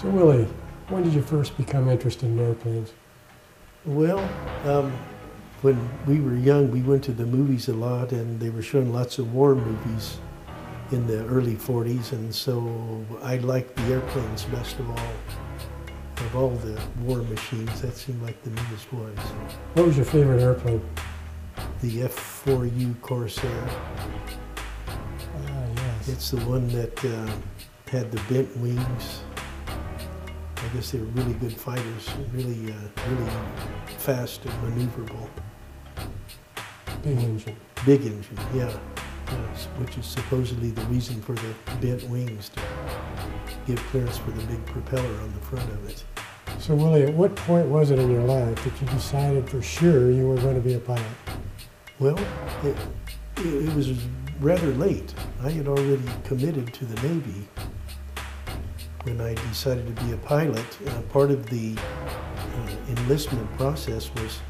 So Willie, when did you first become interested in airplanes? Well, when we were young, we went to the movies a lot, and they were showing lots of war movies in the early 40s, and so I liked the airplanes best of all. Of all the war machines, that seemed like the neatest one. So What was your favorite airplane? the F-4U Corsair. Ah, yes. It's the one that had the bent wings. I guess they were really good fighters, really fast and maneuverable. Big engine. Big engine, yeah. Yes, which is supposedly the reason for the bent wings, to give clearance for the big propeller on the front of it. So Willie, at what point was it in your life that you decided for sure you were going to be a pilot? Well, it was rather late. I had already committed to the Navy when I decided to be a pilot. Part of the enlistment process was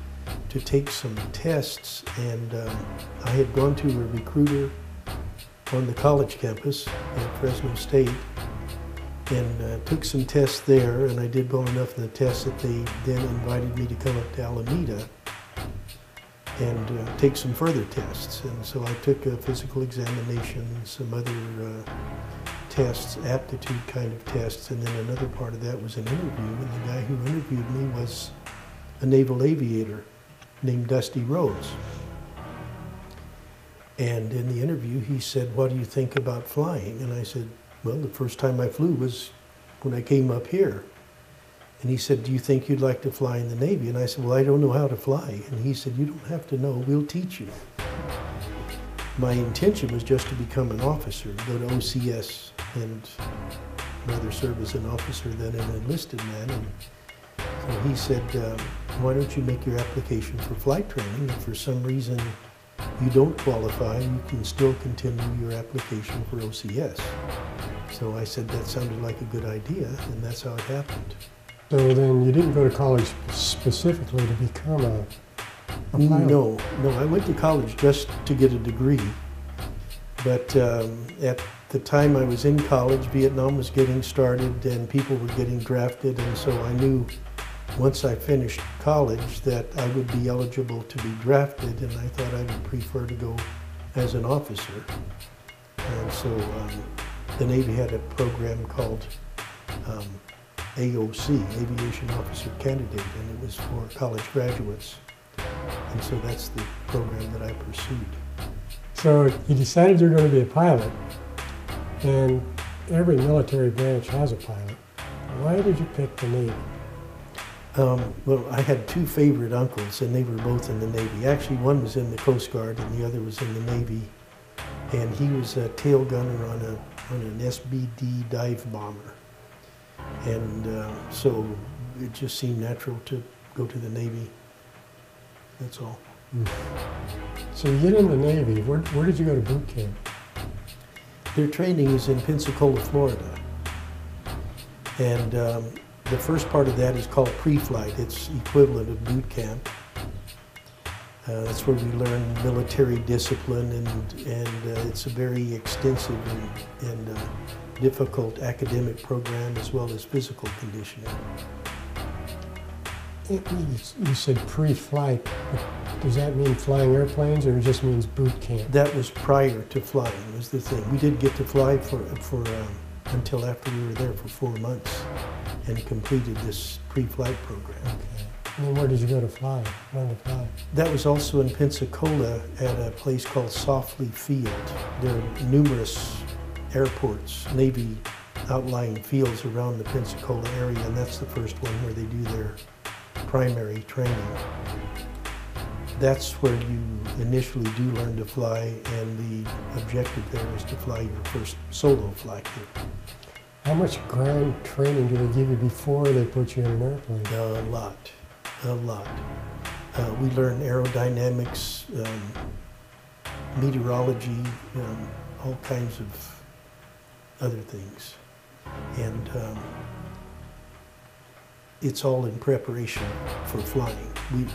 to take some tests, and I had gone to a recruiter on the college campus at Fresno State and took some tests there, and I did well enough in the tests that they then invited me to come up to Alameda and take some further tests. And so I took a physical examination, some other tests, aptitude kind of tests, and then another part of that was an interview, and the guy who interviewed me was a naval aviator named Dusty Rhodes. And in the interview he said, "What do you think about flying?" And I said, "Well, the first time I flew was when I came up here." And he said, "Do you think you'd like to fly in the Navy?" And I said, "Well, I don't know how to fly." And he said, "You don't have to know, we'll teach you." My intention was just to become an officer, go to OCS and rather serve as an officer than an enlisted man. And so he said, "Why don't you make your application for flight training? If for some reason you don't qualify, you can still continue your application for OCS." So I said that sounded like a good idea, and that's how it happened. So then you didn't go to college specifically to become a pilot? No, I went to college just to get a degree. But at the time I was in college, Vietnam was getting started and people were getting drafted, and so I knew once I finished college that I would be eligible to be drafted, and I thought I would prefer to go as an officer. And so the Navy had a program called AOC, Aviation Officer Candidate, and it was for college graduates. And so that's the program that I pursued. So you decided you're going to be a pilot, and every military branch has a pilot. Why did you pick the Navy? Well, I had two favorite uncles, and they were both in the Navy. Actually, one was in the Coast Guard, and the other was in the Navy. And he was a tail gunner on an SBD dive bomber. And so it just seemed natural to go to the Navy. That's all. So you get in the Navy. Where did you go to boot camp? Their training is in Pensacola, Florida. And the first part of that is called pre-flight. It's equivalent of boot camp. That's where we learn military discipline, and it's a very extensive and difficult academic program as well as physical conditioning. You said pre-flight. Does that mean flying airplanes, or it just means boot camp? That was prior to flying, was the thing. We did get to fly for until after we were there for 4 months and completed this pre-flight program. Okay. And then where did you go to fly? Learn to fly? That was also in Pensacola at a place called Softly Field. There are numerous airports, Navy outlying fields around the Pensacola area, and that's the first one where they do their primary training. That's where you initially do learn to fly, and the objective there is to fly your first solo flight. How much ground training do they give you before they put you in an airplane? A lot. We learn aerodynamics, meteorology, all kinds of other things. And it's all in preparation for flying. We've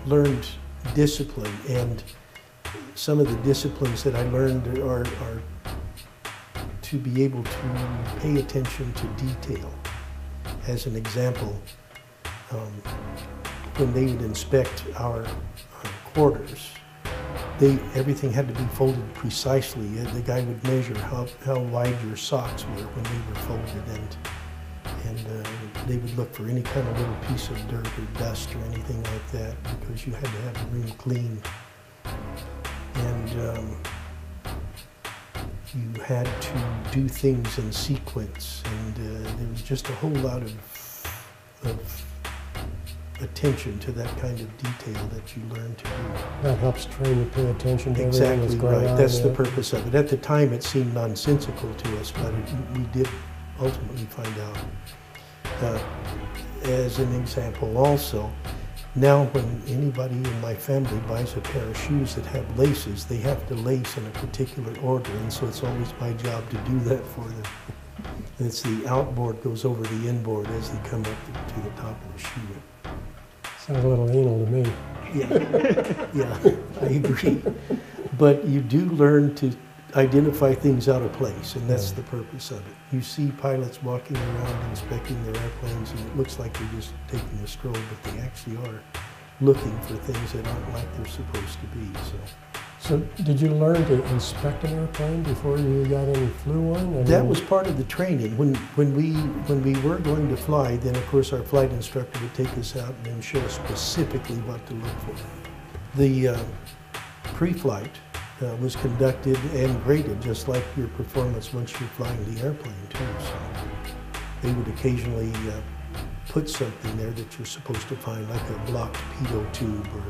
learned discipline, and some of the disciplines that I learned are to be able to pay attention to detail. as an example, when they would inspect our quarters, everything had to be folded precisely. The guy would measure how wide your socks were when they were folded, and they would look for any kind of little piece of dirt or dust or anything like that, because you had to have the room clean. And you had to do things in sequence, and there was just a whole lot of attention to that kind of detail that you learn to do. That helps train you to pay attention to everything that's Exactly going right. on. That's the purpose of it. At the time, it seemed nonsensical to us, but we did ultimately find out. As an example also, now when anybody in my family buys a pair of shoes that have laces, they have to lace in a particular order, and so it's always my job to do that for them. And it's the outboard goes over the inboard as they come up to the top of the shoe. Sounds a little anal to me. Yeah, I agree. But you do learn to identify things out of place, and that's the purpose of it. You see pilots walking around inspecting their airplanes, and it looks like they're just taking a stroll, but they actually are looking for things that aren't like they're supposed to be. So did you learn to inspect an airplane before you got in and flew one? I mean, that was part of the training. When we were going to fly, then of course our flight instructor would take us out and then show us specifically what to look for. The pre-flight was conducted and graded just like your performance once you're flying the airplane too. So they would occasionally put something there that you're supposed to find, like a blocked pitot tube or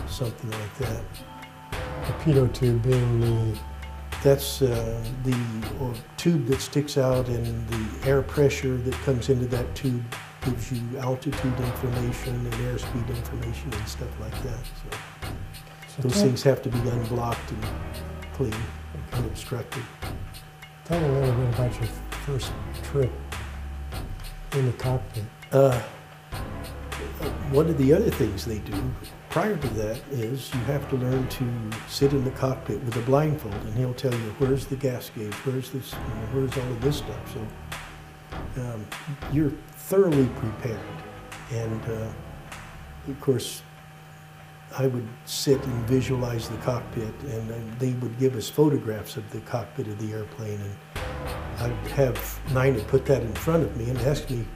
something like that. The pitot tube being the... That's the tube that sticks out, and the air pressure that comes into that tube gives you altitude information and airspeed information and stuff like that. So those things have to be unblocked and clean, unobstructed. Tell me a little bit about your first trip in the cockpit. One of the other things they do prior to that is you have to learn to sit in the cockpit with a blindfold, and he'll tell you where's the gas gauge, where's this, where's all of this stuff. So you're thoroughly prepared, and of course I would sit and visualize the cockpit, and they would give us photographs of the cockpit of the airplane, and I would have Nina put that in front of me and ask me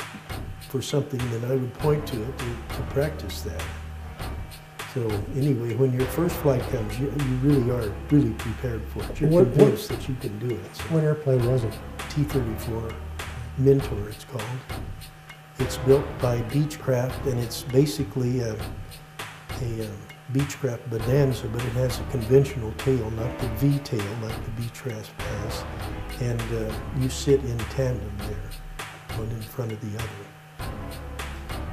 for something, and then I would point to it to practice that. So anyway, when your first flight comes, you really are really prepared for it. You're convinced that you can do it. So what airplane was it? T-34 Mentor, it's called. It's built by Beechcraft, and it's basically a Beechcraft Bonanza, but it has a conventional tail, not the V-tail like the Beechcraft has. And you sit in tandem there, one in front of the other.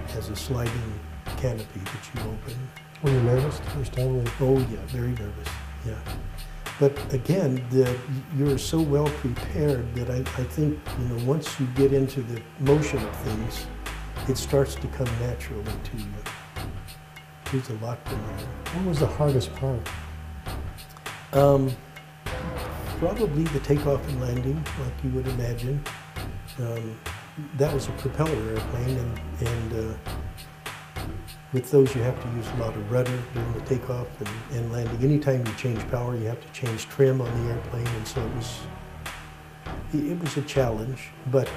It has a sliding canopy that you open. Were you nervous the first time? Oh yeah, very nervous, yeah. But again, you're so well prepared that I think, once you get into the motion of things, it starts to come naturally to you. There's a lot to learn. What was the hardest part? Probably the takeoff and landing, like you would imagine. That was a propeller airplane, and with those you have to use a lot of rudder during the takeoff and landing. Anytime you change power, you have to change trim on the airplane, and so it was a challenge, but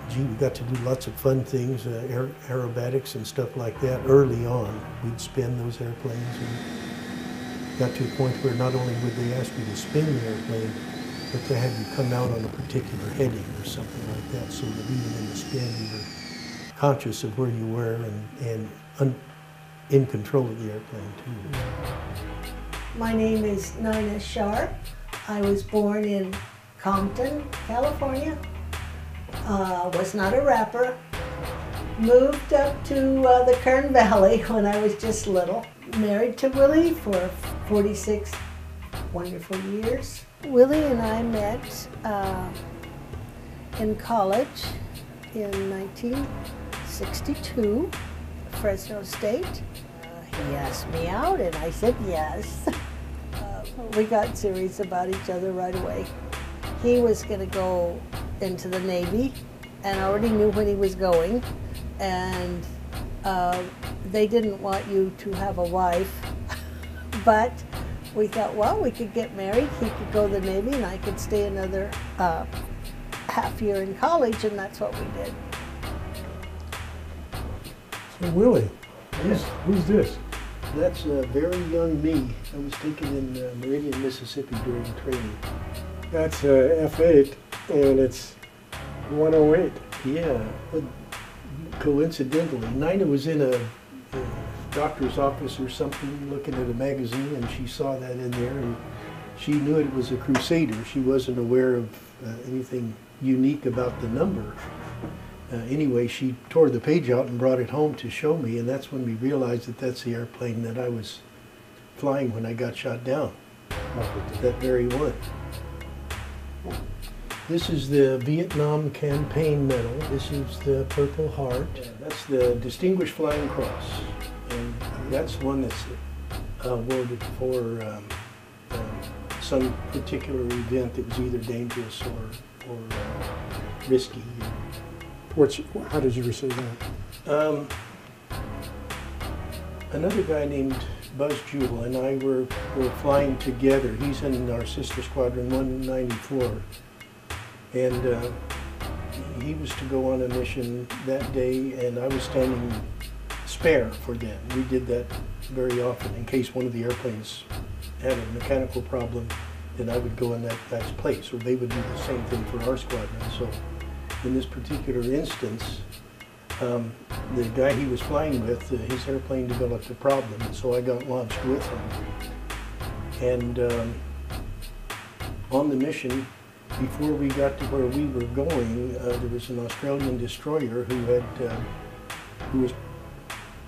gee, we got to do lots of fun things, aerobatics and stuff like that early on. We'd spin those airplanes, and got to a point where not only would they ask you to spin the airplane, but they had you come out on a particular heading or something like that, so that even in the spin you were conscious of where you were and in control of the airplane too. My name is Nina Sharp. I was born in Compton, California. Was not a rapper. Moved up to the Kern Valley when I was just little. Married to Willie for 46 wonderful years. Willie and I met in college in 1962, Fresno State. He asked me out and I said yes. We got serious about each other right away. He was going to go into the Navy and already knew when he was going, and they didn't want you to have a wife, but we thought, well, we could get married, he could go to the Navy, and I could stay another half year in college, and that's what we did. So Willie, Yes. who's this? That's a very young me. I was taken in Meridian, Mississippi during training. That's F8, and it's 108. Yeah, but coincidentally, Nina was in a doctor's office or something looking at a magazine, and she saw that in there, and she knew it was a Crusader. She wasn't aware of anything unique about the number. Anyway, she tore the page out and brought it home to show me, and that's when we realized that that's the airplane that I was flying when I got shot down. That very one. This is the Vietnam Campaign Medal. This is the Purple Heart. That's the Distinguished Flying Cross. And that's one that's awarded for some particular event that was either dangerous or risky. How did you receive that? Another guy named Buzz Jewell and I were flying together. He's in our sister squadron 194. And he was to go on a mission that day, and I was standing spare for them. We did that very often in case one of the airplanes had a mechanical problem, then I would go in that guy's place, or they would do the same thing for our squadron. So in this particular instance, the guy he was flying with, his airplane developed a problem, and so I got launched with him. And on the mission, before we got to where we were going, there was an Australian destroyer who was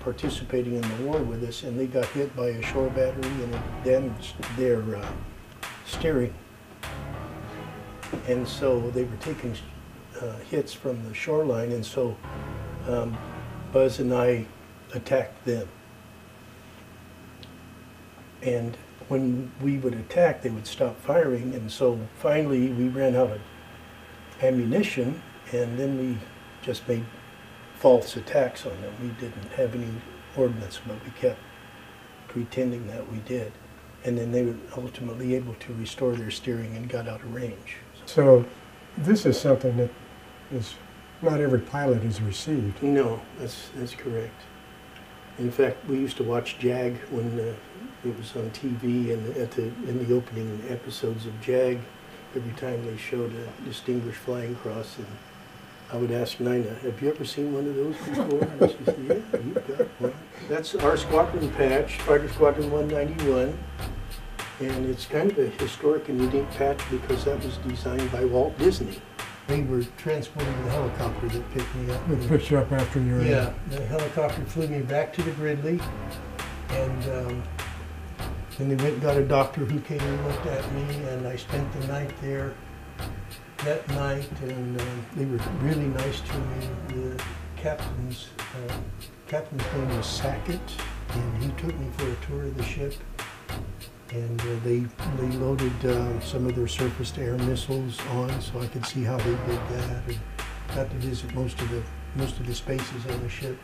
participating in the war with us, and they got hit by a shore battery, and it damaged their steering. And so they were taking hits from the shoreline, and so Buzz and I attacked them. And when we would attack, they would stop firing, and so finally we ran out of ammunition, and then we just made false attacks on them. We didn't have any ordnance, but we kept pretending that we did. And then they were ultimately able to restore their steering and got out of range. So this is something that is not every pilot has received. No, that's correct. In fact, we used to watch JAG when it was on TV, and in the opening episodes of JAG, every time they showed a Distinguished Flying Cross, and I would ask Nina, have you ever seen one of those before? And she said, yeah, you've got one. That's our squadron patch, Fighter Squadron 191, and it's kind of a historic and unique patch because that was designed by Walt Disney. They were transporting the helicopter that picked me up. They picked you up after you were Yeah, the helicopter flew me back to the Gridley, and then they went and got a doctor who came and looked at me, and I spent the night there that night, and they were really nice to me. The captain's name was Sackett, and he took me for a tour of the ship, and they loaded some of their surface-to-air missiles on, so I could see how they did that, and got to visit most of the spaces on the ship.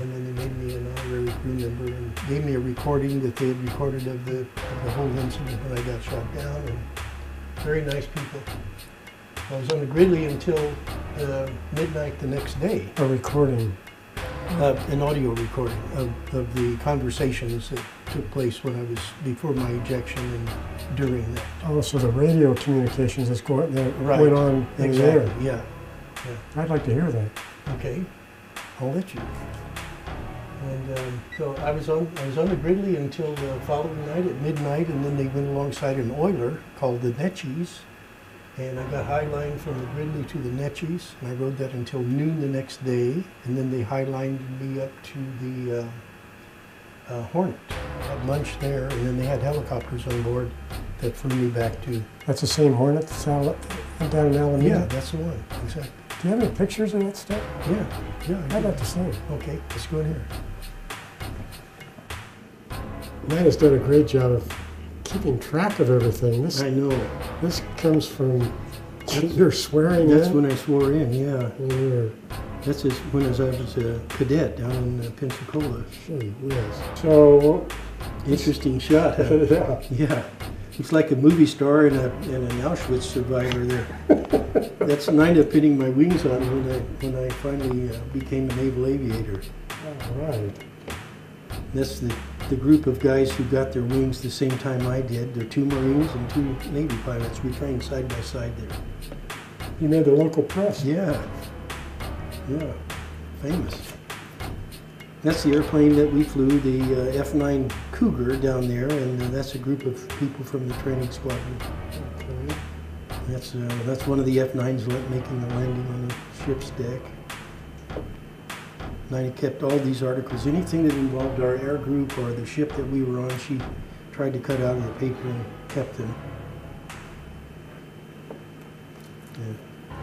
And then they made me an honorary crew member and gave me a recording that they had recorded of the whole incident when I got shot down. And very nice people. I was on the Gridley until midnight the next day. a recording. An audio recording of the conversations that took place when I was before my ejection and during that. Oh, so the radio communications that Right. went on in the air. Exactly. Yeah. I'd like to hear that. Okay, I'll let you. And so I was on the Gridley until the following night at midnight, and then they went alongside an oiler called the Netchies, and I got highlined from the Gridley to the Netchies, and I rode that until noon the next day, and then they highlined me up to the Hornet. I had lunch there, and then they had helicopters on board that flew me back to. That's the same Hornet that's down in Alameda? Yeah, that's the one, exactly. Do you have any pictures of that stuff? Yeah. I'd like to see it. Okay, let's go in here. Man has done a great job of keeping track of everything. I know. This comes from You're swearing That's in? when I swore in, yeah. You're, That's when I was a cadet down in Pensacola. gee whiz. So, Interesting shot, huh? yeah. Yeah. Looks like a movie star and an Auschwitz survivor there. That's Nina pinning my wings on when I finally became a naval aviator. All right. That's the group of guys who got their wings the same time I did. There are 2 Marines and 2 Navy pilots. We trained side by side there. You made the local press. Yeah. Yeah. Famous. That's the airplane that we flew, the F-9 Cougar down there, and that's a group of people from the training squadron. Okay. That's one of the F-9s making the landing on the ship's deck. Nina kept all these articles. Anything that involved our air group or the ship that we were on, she tried to cut out of the paper and kept them. Yeah.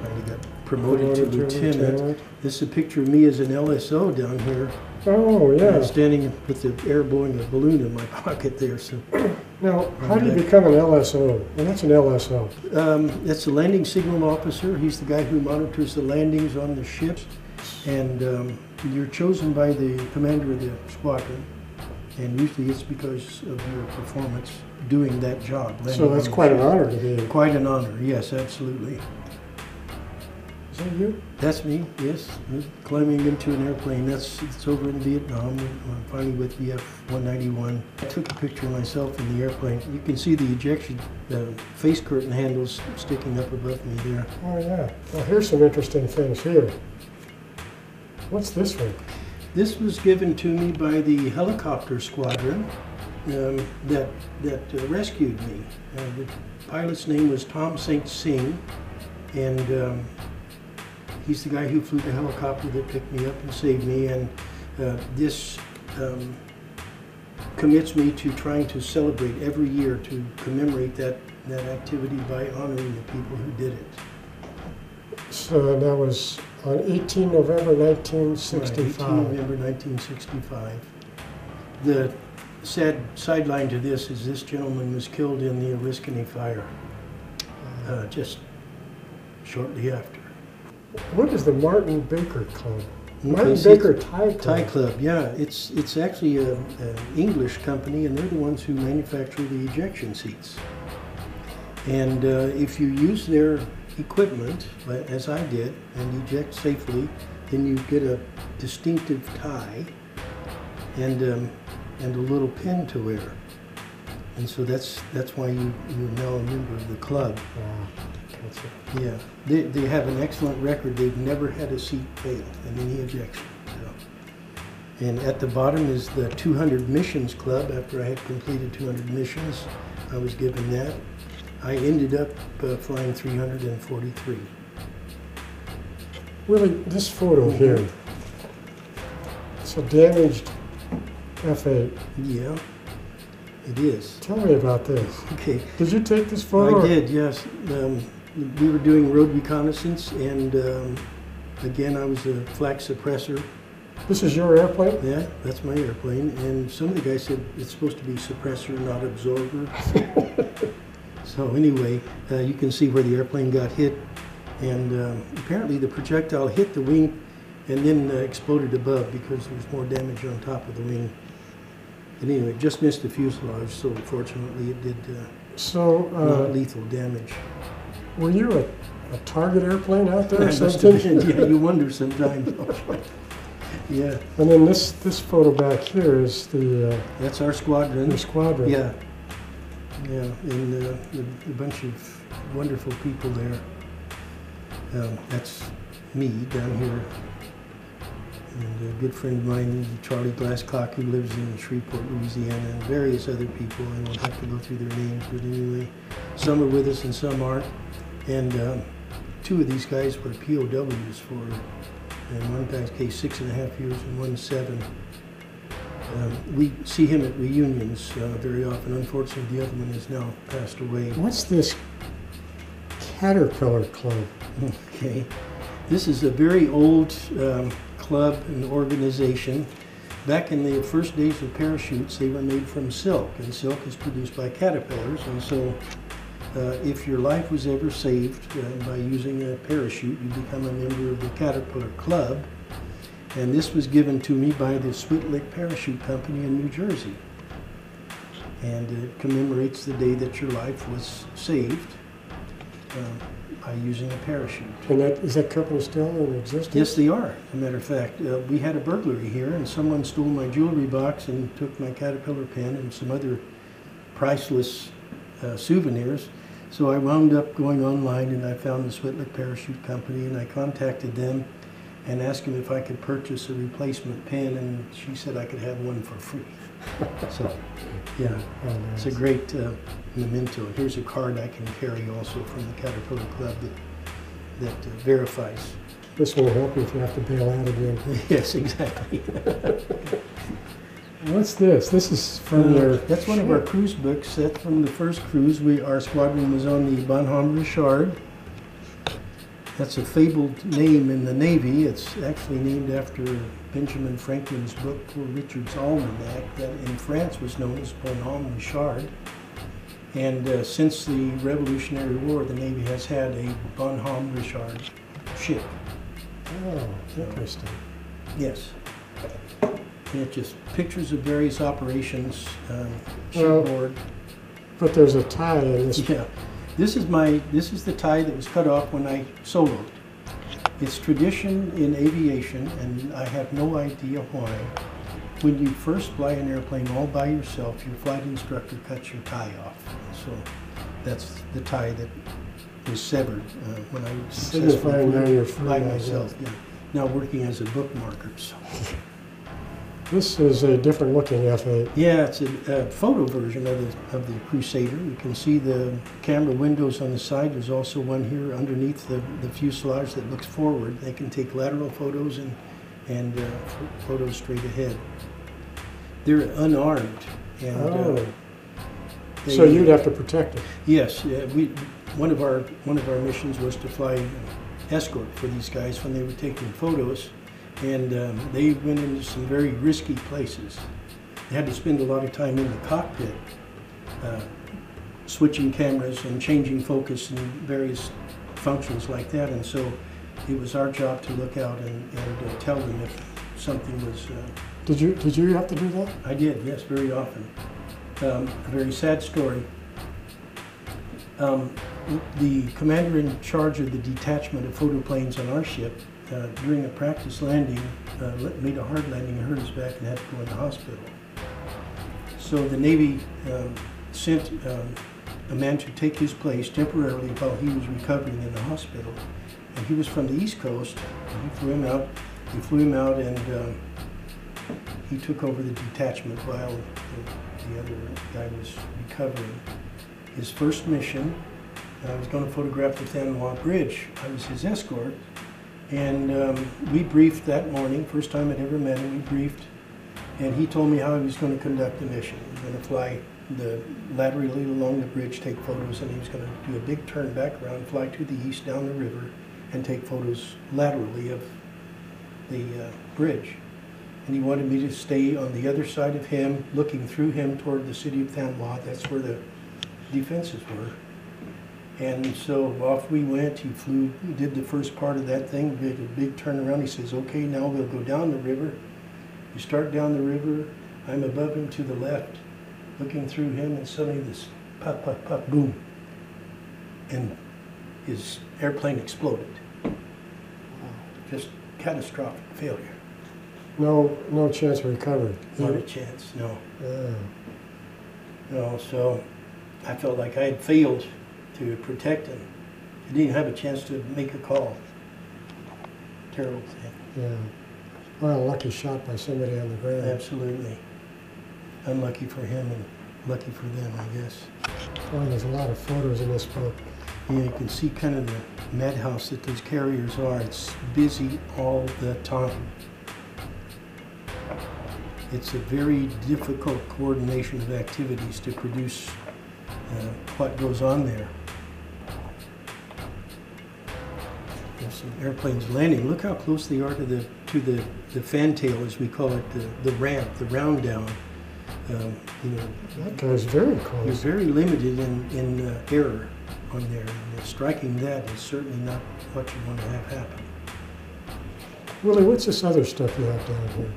Nina got promoted to lieutenant. This is a picture of me as an LSO down here. Oh, yeah. Standing with the air blowing a balloon in my pocket there. So. Now, how do you become an LSO? And what's an LSO? That's the landing signal officer. He's the guy who monitors the landings on the ships. And you're chosen by the commander of the squadron. And usually it's because of your performance doing that job. So that's quite an honor to be. Quite an honor, yes, absolutely. Is that you? That's me, yes. Climbing into an airplane. It's over in Vietnam. I'm finally with the F-191. I took a picture of myself in the airplane. You can see the ejection face curtain handles sticking up above me there. Oh, yeah. Well, here's some interesting things here. What's this one? This was given to me by the helicopter squadron that rescued me. The pilot's name was Tom St. Sing, and he's the guy who flew the helicopter that picked me up and saved me. And this commits me to trying to celebrate every year to commemorate that activity by honoring the people who did it. So that was on 18 November 1965. Right, 18 November 1965. The sad sideline to this is this gentleman was killed in the Oriskany fire just shortly after. What is the Martin Baker Club? Okay, Martin see, Baker Tie Club. Tie Club, yeah. It's actually an English company, and they're the ones who manufacture the ejection seats. And if you use their equipment, as I did, and eject safely, then you get a distinctive tie and a little pin to wear. And so that's why you're now a member of the club. Yeah, they have an excellent record. They've never had a seat fail in any ejection. So. And at the bottom is the 200 Missions Club. After I had completed 200 missions, I was given that. I ended up flying 343. Willie, this photo here, it's a damaged F-8. Yeah, it is. Tell me about this. Okay. Did you take this photo? I did, yes. We were doing road reconnaissance, and again, I was a flak suppressor. This is your airplane? Yeah, that's my airplane. And some of the guys said it's supposed to be suppressor, not absorber. So anyway, you can see where the airplane got hit, and apparently the projectile hit the wing and then exploded above because there was more damage on top of the wing. And anyway, it just missed the fuselage, so fortunately it did not lethal damage. Were you a target airplane out there or something? something? Yeah, you wonder sometimes. Yeah. And then this photo back here is the... That's our squadron. Your squadron. Yeah. Yeah, and a bunch of wonderful people there. That's me down here. And a good friend of mine, Charlie Glasscock, who lives in Shreveport, Louisiana, and various other people. I won't have to go through their names, but anyway, some are with us and some aren't. And 2 of these guys were POWs for, in one guy's case, 6.5 years and one 7. We see him at reunions very often. Unfortunately, the other one has now passed away. What's this Caterpillar Club? Okay. This is a very old club and organization. Back in the first days of parachutes, they were made from silk, and silk is produced by caterpillars, and so if your life was ever saved by using a parachute, you become a member of the Caterpillar Club. And this was given to me by the Switlick Parachute Company in New Jersey. And it commemorates the day that your life was saved by using a parachute. And is that company still in existence? Yes, they are. As a matter of fact, we had a burglary here, and someone stole my jewelry box and took my Caterpillar pen and some other priceless souvenirs. So I wound up going online, and I found the Switlick Parachute Company, and I contacted them and asked them if I could purchase a replacement pen, and she said I could have one for free. So, yeah, it's a great memento. Here's a card I can carry also from the Caterpillar Club that verifies. This will help you if you have to bail out again. Yes, exactly. What's this? This is from your... That's one of our cruise books. That's from the first cruise. Our squadron was on the Bonhomme Richard. That's a fabled name in the Navy. It's actually named after Benjamin Franklin's book, Poor Richard's Almanac, that in France was known as Bonhomme Richard. And since the Revolutionary War, the Navy has had a Bonhomme Richard ship. Oh, interesting. Yes. And it just pictures of various operations, Well, shipboard. but there's a tie in this. Yeah. This is the tie that was cut off when I soloed. It's tradition in aviation, and I have no idea why. When you first fly an airplane all by yourself, your flight instructor cuts your tie off. So that's the tie that was severed when I successfully flew by myself. Yeah. Now working as a bookmarker. So. This is a different looking F8. Yeah, it's a photo version of the Crusader. You can see the camera windows on the side. There's also one here underneath the fuselage that looks forward. They can take lateral photos and photos straight ahead. They're unarmed, and so you'd have to protect it. Yes, one of our missions was to fly escort for these guys when they were taking photos. And they went into some very risky places. They had to spend a lot of time in the cockpit, switching cameras and changing focus and various functions like that. And so it was our job to look out and tell them if something was... Did you have to do that? I did, yes, very often. A very sad story. The commander in charge of the detachment of photoplanes on our ship during a practice landing, made a hard landing and hurt his back and had to go in the hospital. So the Navy sent a man to take his place temporarily while he was recovering in the hospital. And he was from the East Coast, and he flew him out, and he took over the detachment while the other guy was recovering. His first mission, I was going to photograph the Thanwa Bridge. I was his escort. And we briefed that morning, first time I'd ever met him, we briefed, and he told me how he was going to conduct the mission. He was going to fly laterally along the bridge, take photos, and he was going to do a big turn back around, fly to the east down the river, and take photos laterally of the bridge. And he wanted me to stay on the other side of him, looking through him toward the city of Thanwa. That's where the defenses were. And so off we went. He flew, did the first part of that thing, did a big turnaround. He says, okay, now we'll go down the river. You start down the river. I'm above him to the left, looking through him, and suddenly this pop, pop, pop, boom. And his airplane exploded. Just catastrophic failure. No chance of recovery. Not a chance, no. Yeah. No, so I felt like I had failed to protect him. I didn't have a chance to make a call. Terrible thing. Yeah. Well, lucky shot by somebody on the ground. Absolutely. Unlucky for him and lucky for them, I guess. Well, there's a lot of photos in this book. Yeah, you can see kind of the madhouse that those carriers are. It's busy all the time. It's a very difficult coordination of activities to produce what goes on there. There's some airplanes landing. Look how close they are to the fantail, as we call it, the ramp, the round down. That guy's very close. You're very limited in error. on there. And striking that is certainly not what you want to have happen. Willie, what's this other stuff you have down here?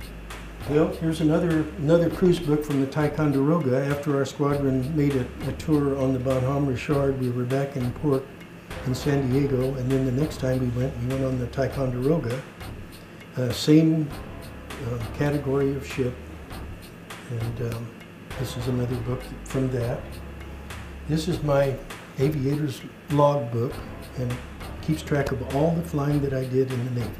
Well, here's another cruise book from the Ticonderoga. After our squadron made a tour on the Bonhomme Richard, we were back in port in San Diego, and then the next time we went on the Ticonderoga. Same category of ship, and this is another book from that. This is my aviator's log book, and it keeps track of all the flying that I did in the Navy.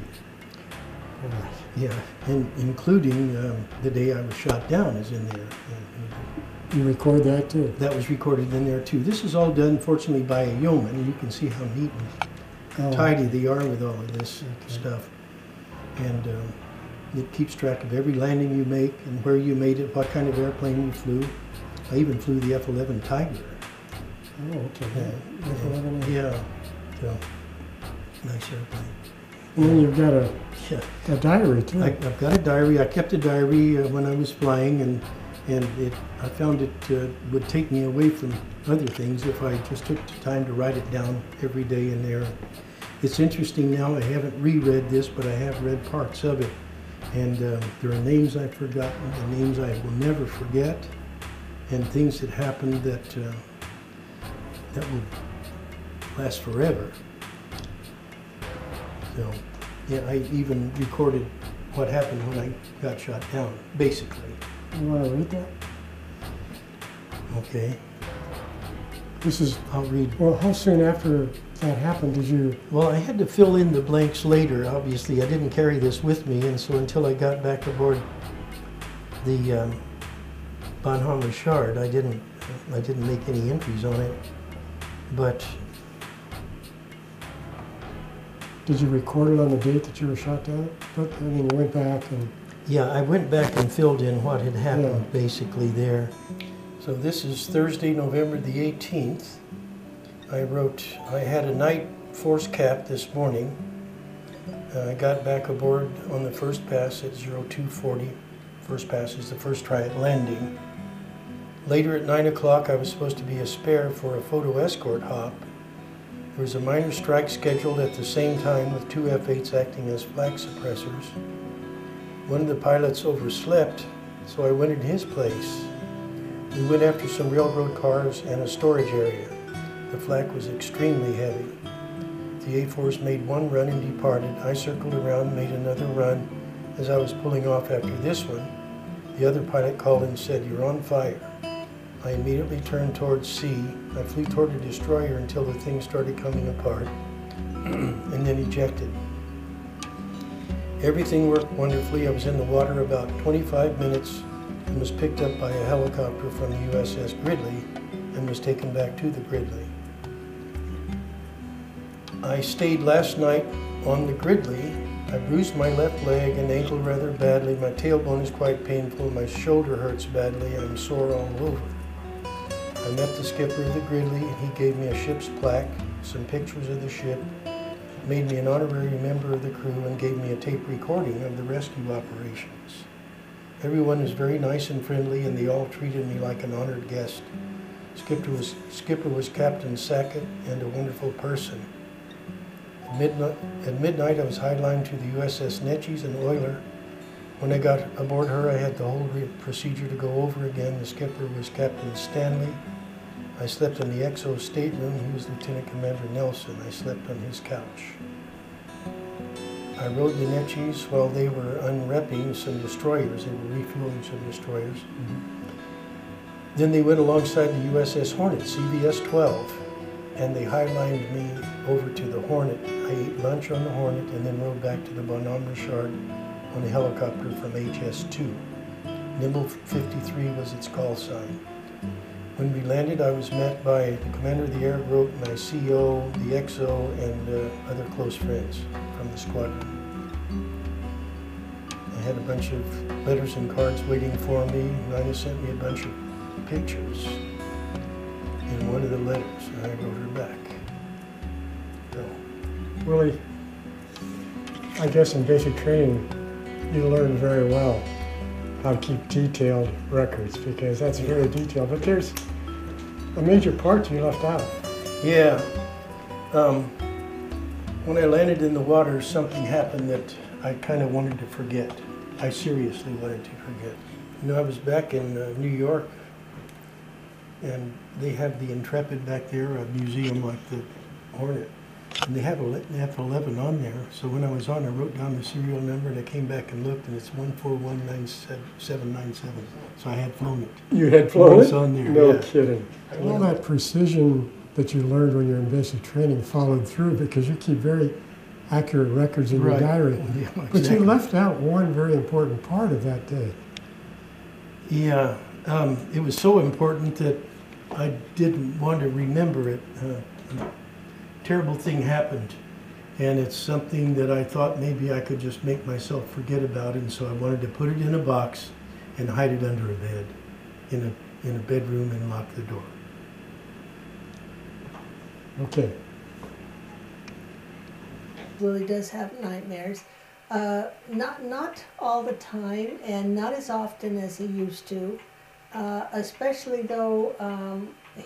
Right. Yeah, and including the day I was shot down is in there. You record that too? That was recorded in there too. This is all done, fortunately, by a yeoman. You can see how neat and tidy they are with all of this stuff. And it keeps track of every landing you make and where you made it, what kind of airplane you flew. I even flew the F-11 Tiger. Oh, okay. F-11. Yeah, so nice airplane. And then you've got a diary too. I've got a diary. I kept a diary when I was flying, and I found it would take me away from other things if I just took the time to write it down every day in there. It's interesting now, I haven't reread this, but I have read parts of it. And there are names I've forgotten, and names I will never forget, and things that happened that will last forever. So, yeah, I even recorded what happened when I got shot down, basically. You want to read that? Okay. I'll read. Well, how soon after that happened did you? Well, I had to fill in the blanks later, obviously. I didn't carry this with me, and so until I got back aboard the Bonhomme Richard, I didn't make any entries on it. But did you record it on the date that you were shot down? But I mean, you went back and. Yeah, I went back and filled in what had happened basically there. So this is Thursday, November the 18th. I had a night force cap this morning. I got back aboard on the first pass at 0240. First pass is the first try at landing. Later at 9 o'clock, I was supposed to be a spare for a photo escort hop. There was a minor strike scheduled at the same time with 2 F-8s acting as flak suppressors. One of the pilots overslept, so I went in his place. We went after some railroad cars and a storage area. The flak was extremely heavy. The A-4s made one run and departed. I circled around, made another run. As I was pulling off after this one, the other pilot called and said, "You're on fire." I immediately turned towards sea. I flew toward a destroyer until the thing started coming apart, and then ejected. Everything worked wonderfully. I was in the water about 25 minutes and was picked up by a helicopter from the USS Gridley and was taken back to the Gridley. I stayed last night on the Gridley. I bruised my left leg and ankle rather badly. My tailbone is quite painful. My shoulder hurts badly. I'm sore all over. I met the skipper of the Gridley, and he gave me a ship's plaque, some pictures of the ship, made me an honorary member of the crew, and gave me a tape recording of the rescue operations. Everyone was very nice and friendly, and they all treated me like an honored guest. Skipper was Captain Sackett, and a wonderful person. At midnight, I was highlined to the USS Neches and Oiler. When I got aboard her, I had the whole procedure to go over again. The skipper was Captain Stanley. I slept in the XO stateroom. He was Lieutenant Commander Nelson. I slept on his couch. I rode the Neches while they were unrepping some destroyers. They were refueling some destroyers. Then they went alongside the USS Hornet, CVS-12, and they highlined me over to the Hornet. I ate lunch on the Hornet and then rode back to the Bonhomme Richard on a helicopter from HS-2. Nimble 53 was its call sign. When we landed, I was met by the commander of the air group, my CO, the XO, and other close friends from the squadron. I had a bunch of letters and cards waiting for me. Nina sent me a bunch of pictures in one of the letters, and I wrote her back. So. Willie, I guess in basic training, you learned very well how to keep detailed records, because that's very detailed. But there's a major part you left out. Yeah. When I landed in the water, something happened that I kind of wanted to forget. I seriously wanted to forget. You know, I was back in New York, and they have the Intrepid back there, a museum like the Hornet. And they have F-11 on there. So when I was on, I wrote down the serial number, and I came back and looked, and it's 1419797. So I had flown it. You had flown It's it? on there. No Yeah. kidding. All that precision that you learned when you're in basic training followed through because you keep very accurate records in your Right. diary. Yeah, But exactly. you left out one very important part of that day. Yeah, it was so important that I didn't want to remember it. A terrible thing happened, and it's something that I thought maybe I could just make myself forget about, and so I wanted to put it in a box and hide it under a bed in a bedroom and lock the door. Okay. Willie does have nightmares. Not all the time, and not as often as he used to. Especially though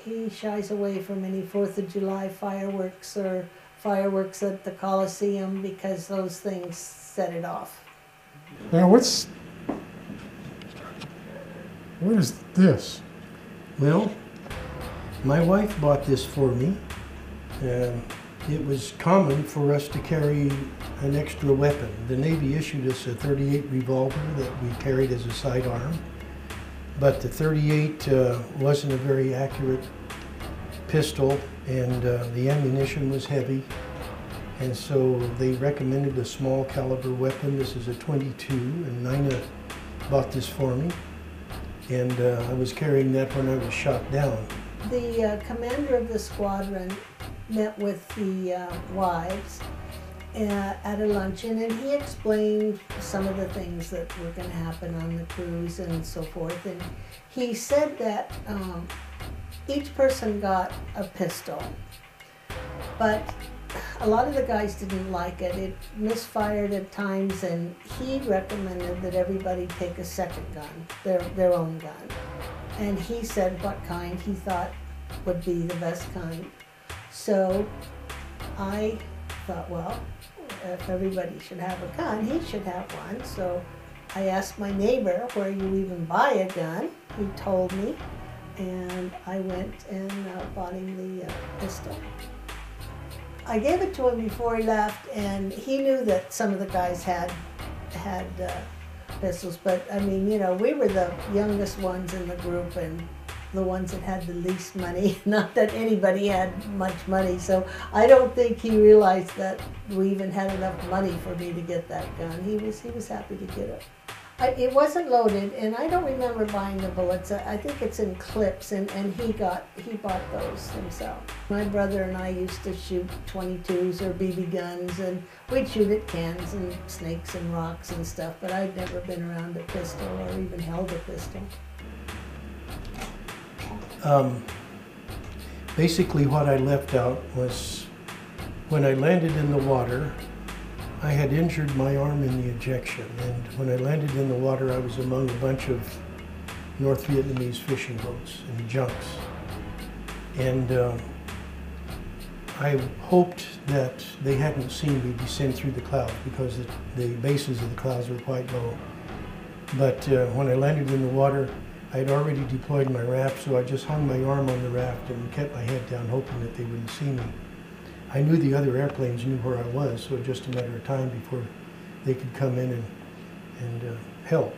he shies away from any 4th of July fireworks or fireworks at the Coliseum because those things set it off. Now what is this? Well, my wife bought this for me. It was common for us to carry an extra weapon. The Navy issued us a .38 revolver that we carried as a sidearm, but the .38 wasn't a very accurate pistol, and the ammunition was heavy, and so they recommended a small caliber weapon. This is a .22, and Nina bought this for me, and I was carrying that when I was shot down. The commander of the squadron met with the wives at a luncheon, and he explained some of the things that were going to happen on the cruise and so forth. And he said that each person got a pistol, but a lot of the guys didn't like it. It misfired at times, and he recommended that everybody take a second gun, their own gun. And he said what kind he thought would be the best kind. So I thought, well, if everybody should have a gun, he should have one. So I asked my neighbor, where you even buy a gun? He told me, and I went and bought him the pistol. I gave it to him before he left, and he knew that some of the guys had pistols, but I mean, you know, we were the youngest ones in the group and the ones that had the least money. Not that anybody had much money, so I don't think he realized that we even had enough money for me to get that gun. He was happy to get it. It wasn't loaded, and I don't remember buying the bullets. I think it's in clips, and he bought those himself. My brother and I used to shoot .22s or BB guns, and we'd shoot at cans and snakes and rocks and stuff, but I'd never been around a pistol or even held a pistol. Basically what I left out was when I landed in the water, I had injured my arm in the ejection, and when I landed in the water, I was among a bunch of North Vietnamese fishing boats and junks. And I hoped that they hadn't seen me descend through the clouds because the bases of the clouds were quite low. But when I landed in the water, I had already deployed my raft, so I just hung my arm on the raft and kept my head down, hoping that they wouldn't see me. I knew the other airplanes knew where I was, so it was just a matter of time before they could come in and help.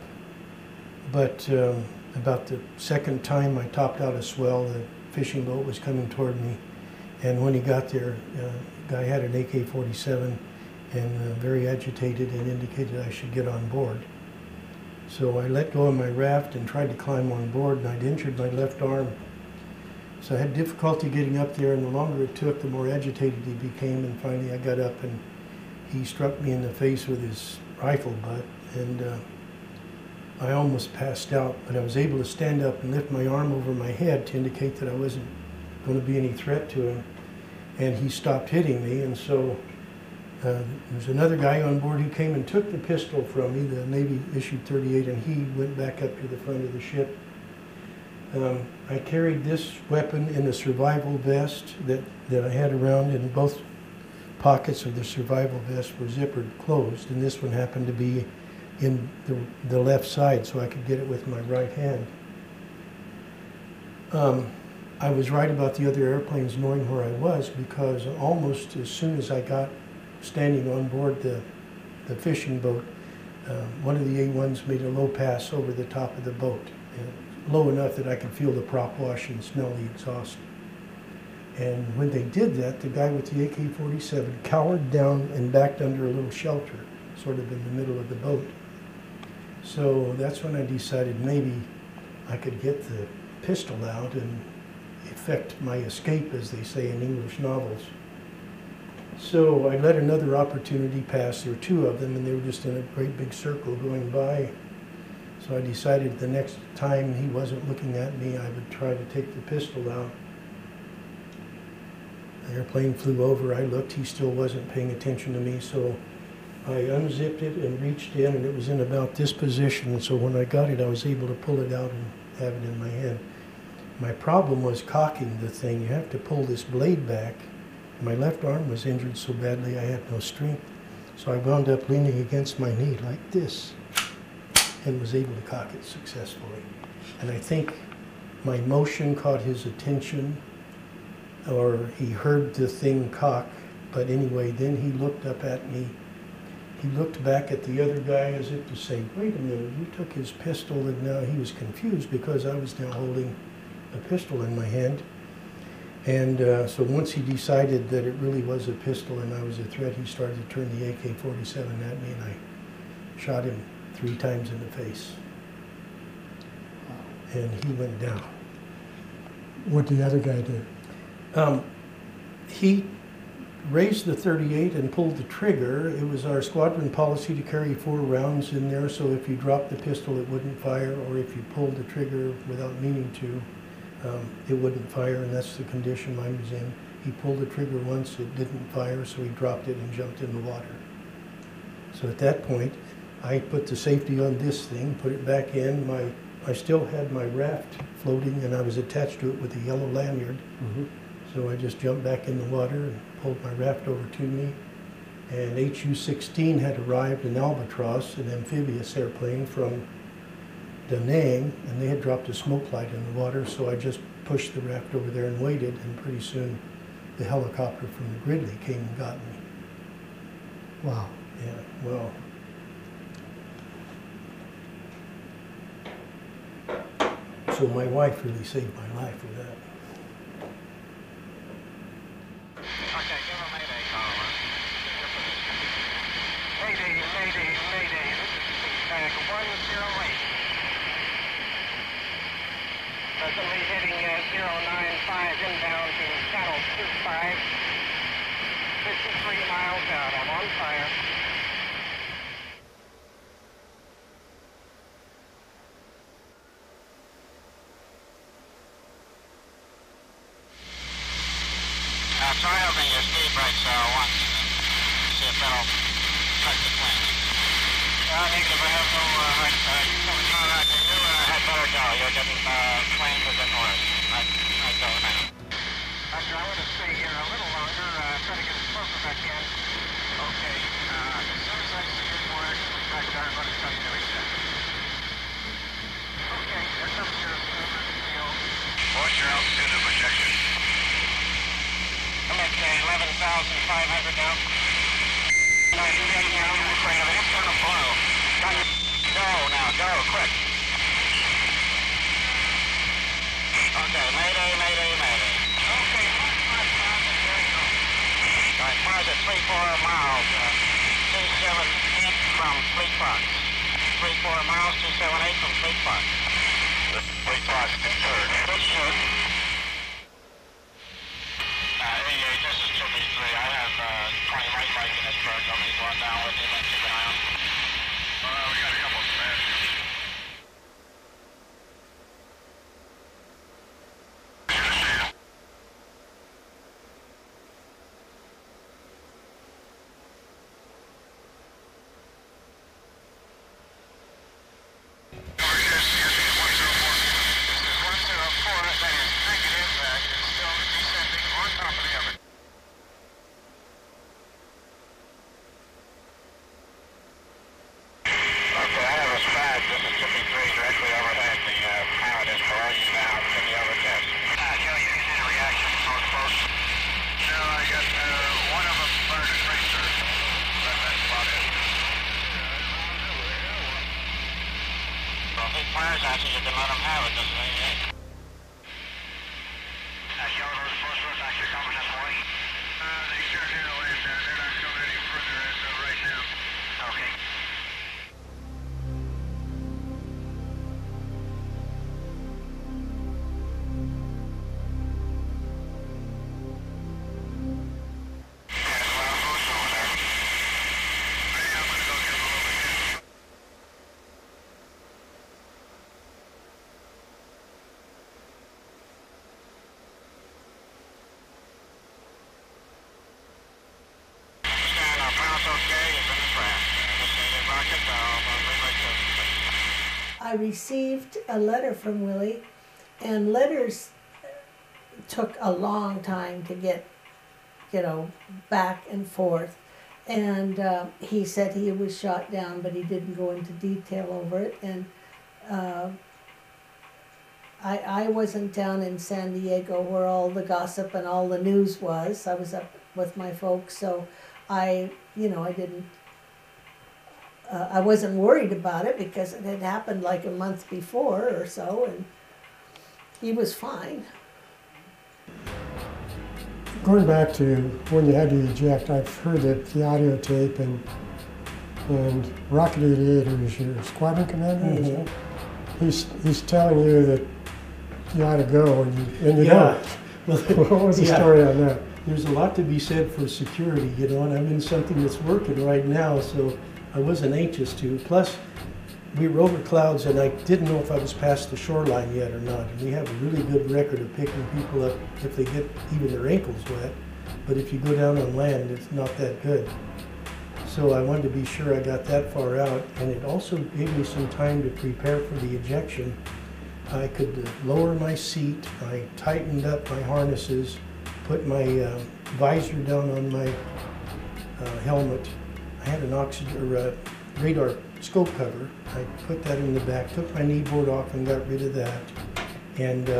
But about the second time I topped out a swell, the fishing boat was coming toward me, and when he got there, the guy had an AK-47 and very agitated and indicated I should get on board. So I let go of my raft and tried to climb on board, and I'd injured my left arm. So I had difficulty getting up there, and the longer it took, the more agitated he became, and finally I got up and he struck me in the face with his rifle butt, and I almost passed out, but I was able to stand up and lift my arm over my head to indicate that I wasn't going to be any threat to him, and he stopped hitting me. And so there was another guy on board who came and took the pistol from me, the Navy issued .38, and he went back up to the front of the ship. I carried this weapon in a survival vest that I had around, and both pockets of the survival vest were zippered closed, and this one happened to be in the left side so I could get it with my right hand. I was right about the other airplanes knowing where I was, because almost as soon as I got standing on board the fishing boat, one of the A-1s made a low pass over the top of the boat, low enough that I could feel the prop wash and smell the exhaust. And when they did that, the guy with the AK-47 cowered down and backed under a little shelter, sort of in the middle of the boat. So that's when I decided maybe I could get the pistol out and effect my escape, as they say in English novels. So I let another opportunity pass. There were two of them, and they were just in a great big circle going by. So I decided the next time he wasn't looking at me, I would try to take the pistol out. The airplane flew over. I looked. He still wasn't paying attention to me, so I unzipped it and reached in, and it was in about this position. And so when I got it, I was able to pull it out and have it in my hand. My problem was cocking the thing. You have to pull this blade back. My left arm was injured so badly I had no strength. So I wound up leaning against my knee like this and was able to cock it successfully. And I think my motion caught his attention, or he heard the thing cock. But anyway, then he looked up at me. He looked back at the other guy as if to say, wait a minute, you took his pistol. And now he was confused because I was now holding a pistol in my hand. And so once he decided that it really was a pistol and I was a threat, he started to turn the AK-47 at me, and I shot him 3 times in the face. And he went down. What did the other guy do? He raised the .38 and pulled the trigger. It was our squadron policy to carry 4 rounds in there, so if you dropped the pistol, it wouldn't fire, or if you pulled the trigger without meaning to, it wouldn't fire, and that's the condition mine was in. He pulled the trigger once, it didn't fire, so he dropped it and jumped in the water. So at that point, I put the safety on this thing, put it back in. I still had my raft floating, and I was attached to it with a yellow lanyard. Mm-hmm. So I just jumped back in the water and pulled my raft over to me. And HU-16 had arrived in Albatross, an amphibious airplane from Da Nang, and they had dropped a smoke light in the water, so I just pushed the raft over there and waited, and pretty soon the helicopter from the Gridley came and got me. Wow. Yeah, well. So my wife really saved my life with that. Okay, give a mayday call. Mayday, mayday, mayday. This is Bag 108. Presently heading 095 inbound to Channel 25. 53 miles out. I'm on fire. Try opening your speed brakes once. See if that'll cut the plane. Negative, I have no right side. You had better go. You're getting planes a bit worse. I'd go now. Roger, I'm going to stay here a little longer, try to get as close as I can. Okay, as soon as I see any more action from back there, I'm going to tell you to reset. Okay, here comes your field. What's your altitude of projection? I'm at 11,500 now. No, you're getting out of the crane. It's going to blow. Go now, go, quick. Okay, mayday, mayday, mayday. Okay, there you go. All right, fires at 3-4 miles. 278 from Fleet Fox. 3-4 miles, 278 from Fleet Fox. Fleet Fox, third. Good shoot. This is 2B3. I have 20 right bike in this bird. I'll be going down with you and keep an eye on. We got a couple of spares. This is 104. guessing you can let them have it this way, yeah. Shoulder is supposed to look like they're coming this way. They sure do, and they're not coming any further right now. Okay. I received a letter from Willie, and letters took a long time to get, back and forth. And he said he was shot down, but he didn't go into detail over it. And I wasn't down in San Diego where all the gossip and all the news was. I was up with my folks, so I didn't. I wasn't worried about it because it had happened like a month before or so, and he was fine. Going back to when you had to eject, I've heard that the audio tape and Rocket 88, who's your squadron commander, he's telling you that you ought to go, and you don't. Well, what was the story on that? There's a lot to be said for security, and I'm in something that's working right now, so I wasn't anxious to. Plus, we were over clouds, and I didn't know if I was past the shoreline yet or not. And we have a really good record of picking people up if they get even their ankles wet. But if you go down on land, it's not that good. So I wanted to be sure I got that far out, and it also gave me some time to prepare for the ejection. I could lower my seat. I tightened up my harnesses, put my visor down on my helmet. I had an oxygen or radar scope cover. I put that in the back, took my knee board off and got rid of that. And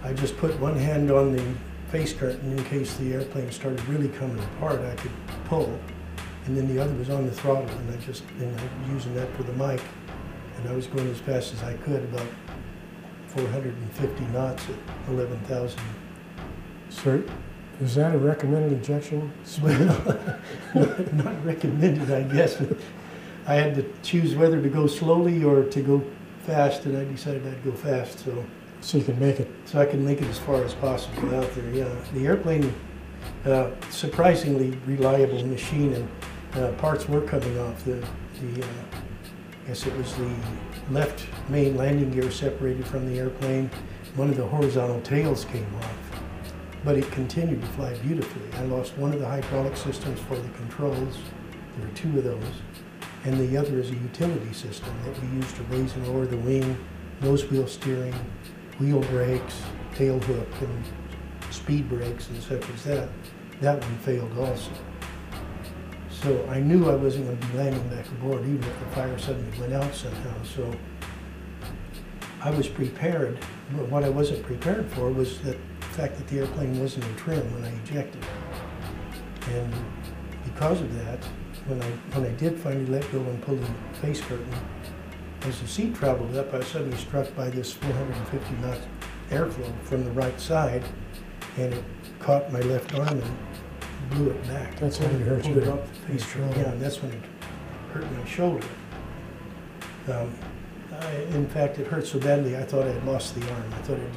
I just put one hand on the face curtain in case the airplane started really coming apart. I could pull, and then the other was on the throttle, and I was using that for the mic. And I was going as fast as I could, about 450 knots at 11,000. So, is that a recommended ejection? Well, not recommended, I guess. I had to choose whether to go slowly or to go fast, and I decided I'd go fast. So you can make it. So I can make it as far as possible out there. Yeah, the airplane, surprisingly reliable machine, and parts were coming off. I guess it was the left main landing gear separated from the airplane. One of the horizontal tails came off. But it continued to fly beautifully. I lost one of the hydraulic systems for the controls. There were two of those. And the other is a utility system that we use to raise and lower the wing, nose wheel steering, wheel brakes, tail hook, and speed brakes and such as that. That one failed also. So I knew I wasn't going to be landing back aboard even if the fire suddenly went out somehow. So I was prepared. But what I wasn't prepared for was the fact that the airplane wasn't in trim when I ejected. And because of that, when I did finally let go and pull the face curtain, as the seat traveled up, I was suddenly struck by this 450 knot airflow from the right side, and it caught my left arm and blew it back. That's when it hurt you. Pulled it off the face curtain. Yeah, and that's when it hurt my shoulder. In fact, it hurt so badly I thought I had lost the arm. I thought it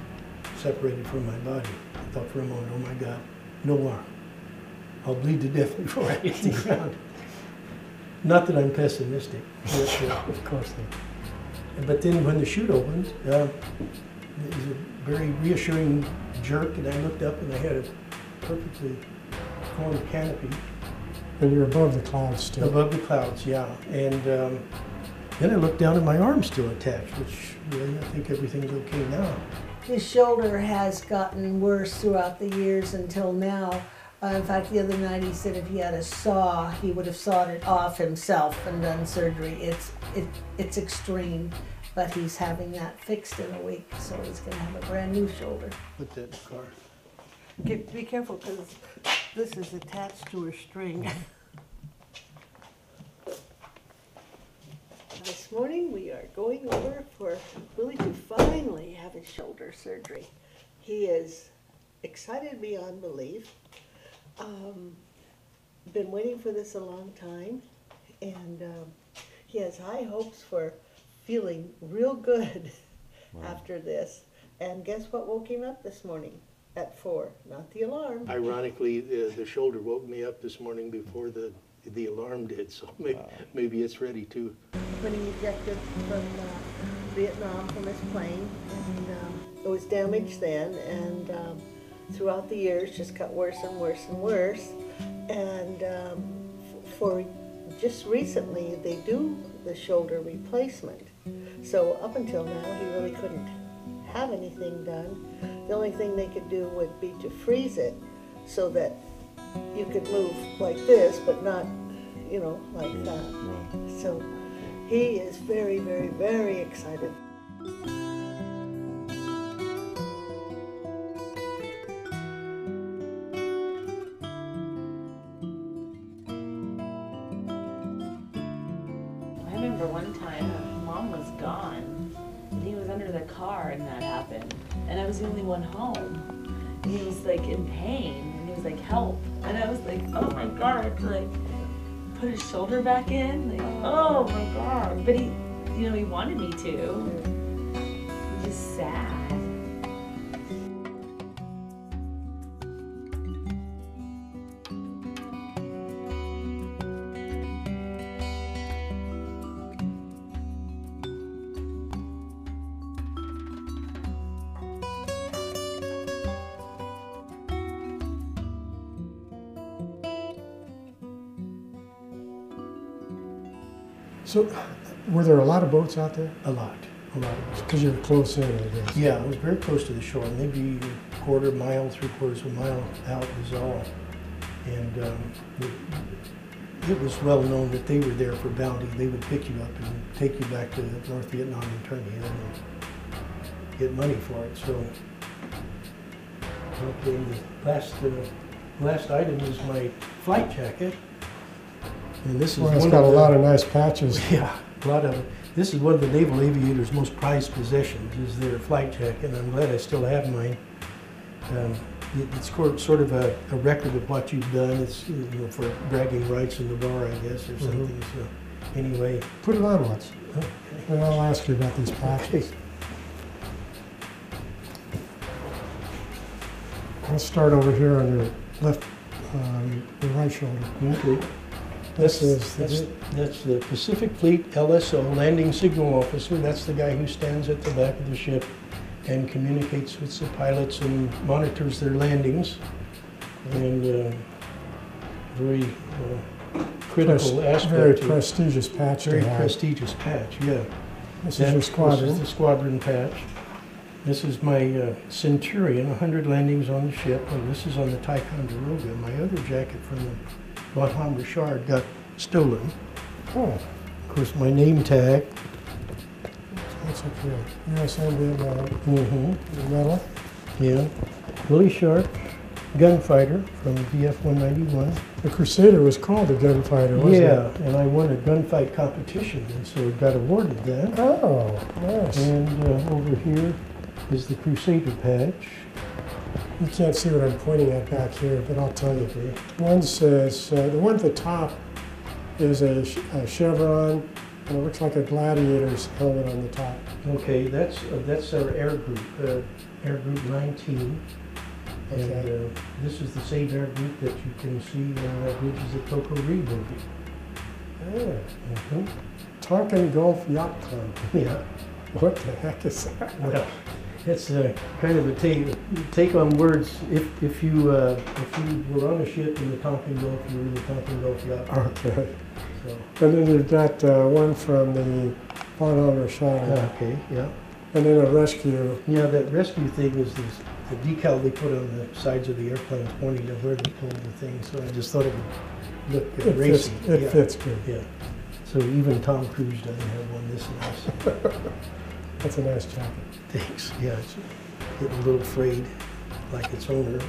separated from my body. I thought for a moment, oh my God, no arm. I'll bleed to death before I hit the ground. Not that I'm pessimistic. Of course not. But then when the chute opened, it was a very reassuring jerk, and I looked up and I had a perfectly formed canopy. And you're above the clouds still. Above the clouds, yeah. And then I looked down and my arm's still attached, which really, I think everything's okay now. His shoulder has gotten worse throughout the years until now. In fact, the other night he said if he had a saw, he would have sawed it off himself and done surgery. It's extreme, but he's having that fixed in a week, so he's going to have a brand new shoulder. Put that in the car. Be careful, because this is attached to a string. This This morning we are going over for Willie to finally have his shoulder surgery. He is excited beyond belief. Been waiting for this a long time, and he has high hopes for feeling real good after this. And guess what woke him up this morning at 4? Not the alarm. Ironically, the shoulder woke me up this morning before the alarm did, so maybe it's ready too. When he ejected from Vietnam from his plane, and it was damaged then, and throughout the years just got worse and worse and worse. And for just recently, they do the shoulder replacement. So up until now, he really couldn't have anything done. The only thing they could do would be to freeze it so that you could move like this, but not, you know, like that. So he is very, very, very excited. I remember one time Mom was gone and he was under the car and that happened. And I was the only one home. And he was like in pain and he was like, help. And I was like, oh my God, to like put his shoulder back in. Like, oh my God. But he, you know, he wanted me to. Just sad. So, were there a lot of boats out there? A lot of boats. Because you're close in, I guess. Yeah, it was very close to the shore, maybe a quarter mile, 3/4 of a mile out was all. And it was well known that they were there for bounty. They would pick you up and take you back to North Vietnam and turn you in and get money for it. So, okay, the last item is my flight jacket. And this is It's got a lot of nice patches. Yeah, a lot of it. This is one of the naval aviators' most prized possessions, is their flight jacket, and I'm glad I still have mine. It's sort of a record of what you've done. It's, you know, for bragging rights in the bar, I guess, or something. So anyway, Put it on once. okay. And I'll ask you about these patches. I'll start over here on your left, your right shoulder. Okay. That's the Pacific Fleet LSO, Landing Signal Officer. That's the guy who stands at the back of the ship and communicates with the pilots and monitors their landings. And very critical aspect. Very prestigious patch to Very have. prestigious patch, yeah. This is your squadron. This is the squadron patch. This is my Centurion, 100 landings on the ship, and this is on the Ticonderoga. My other jacket from the Bonhomme Richard got stolen. Oh, Of course, my name tag. that's okay. USM Vietnam. Mm-hmm. The medal. Yeah. Willie Sharp, gunfighter from VF-191. The Crusader was called the Gunfighter, wasn't it? Yeah, and I won a gunfight competition, and so it got awarded that. Oh, nice. And over here is the Crusader patch. You can't see what I'm pointing at back here, but I'll tell you. Okay. One says, the one at the top is a chevron, and it looks like a gladiator's helmet on the top. Okay, that's our air group 19. And Okay. this is the same air group that you can see in Bridges of Coco Reed movie. Yeah. Tonkin Gulf Yacht Club. Yeah. What the heck is that? Well, it's kind of a take on words. If you were on a ship in the Tonkin Gulf, you were in the Tonkin Gulf Yacht Club. Okay. So, And then you've got one from the Bonhomme Richard. okay, yeah. And then a rescue. Yeah, that rescue thing is the decal they put on the sides of the airplanes pointing to where they pulled the thing. So I just thought it would look racy. It fits good. Yeah. So even Tom Cruise doesn't have one this nice. That's a nice jacket. Thanks. Yeah, it's getting a little frayed like its owner, but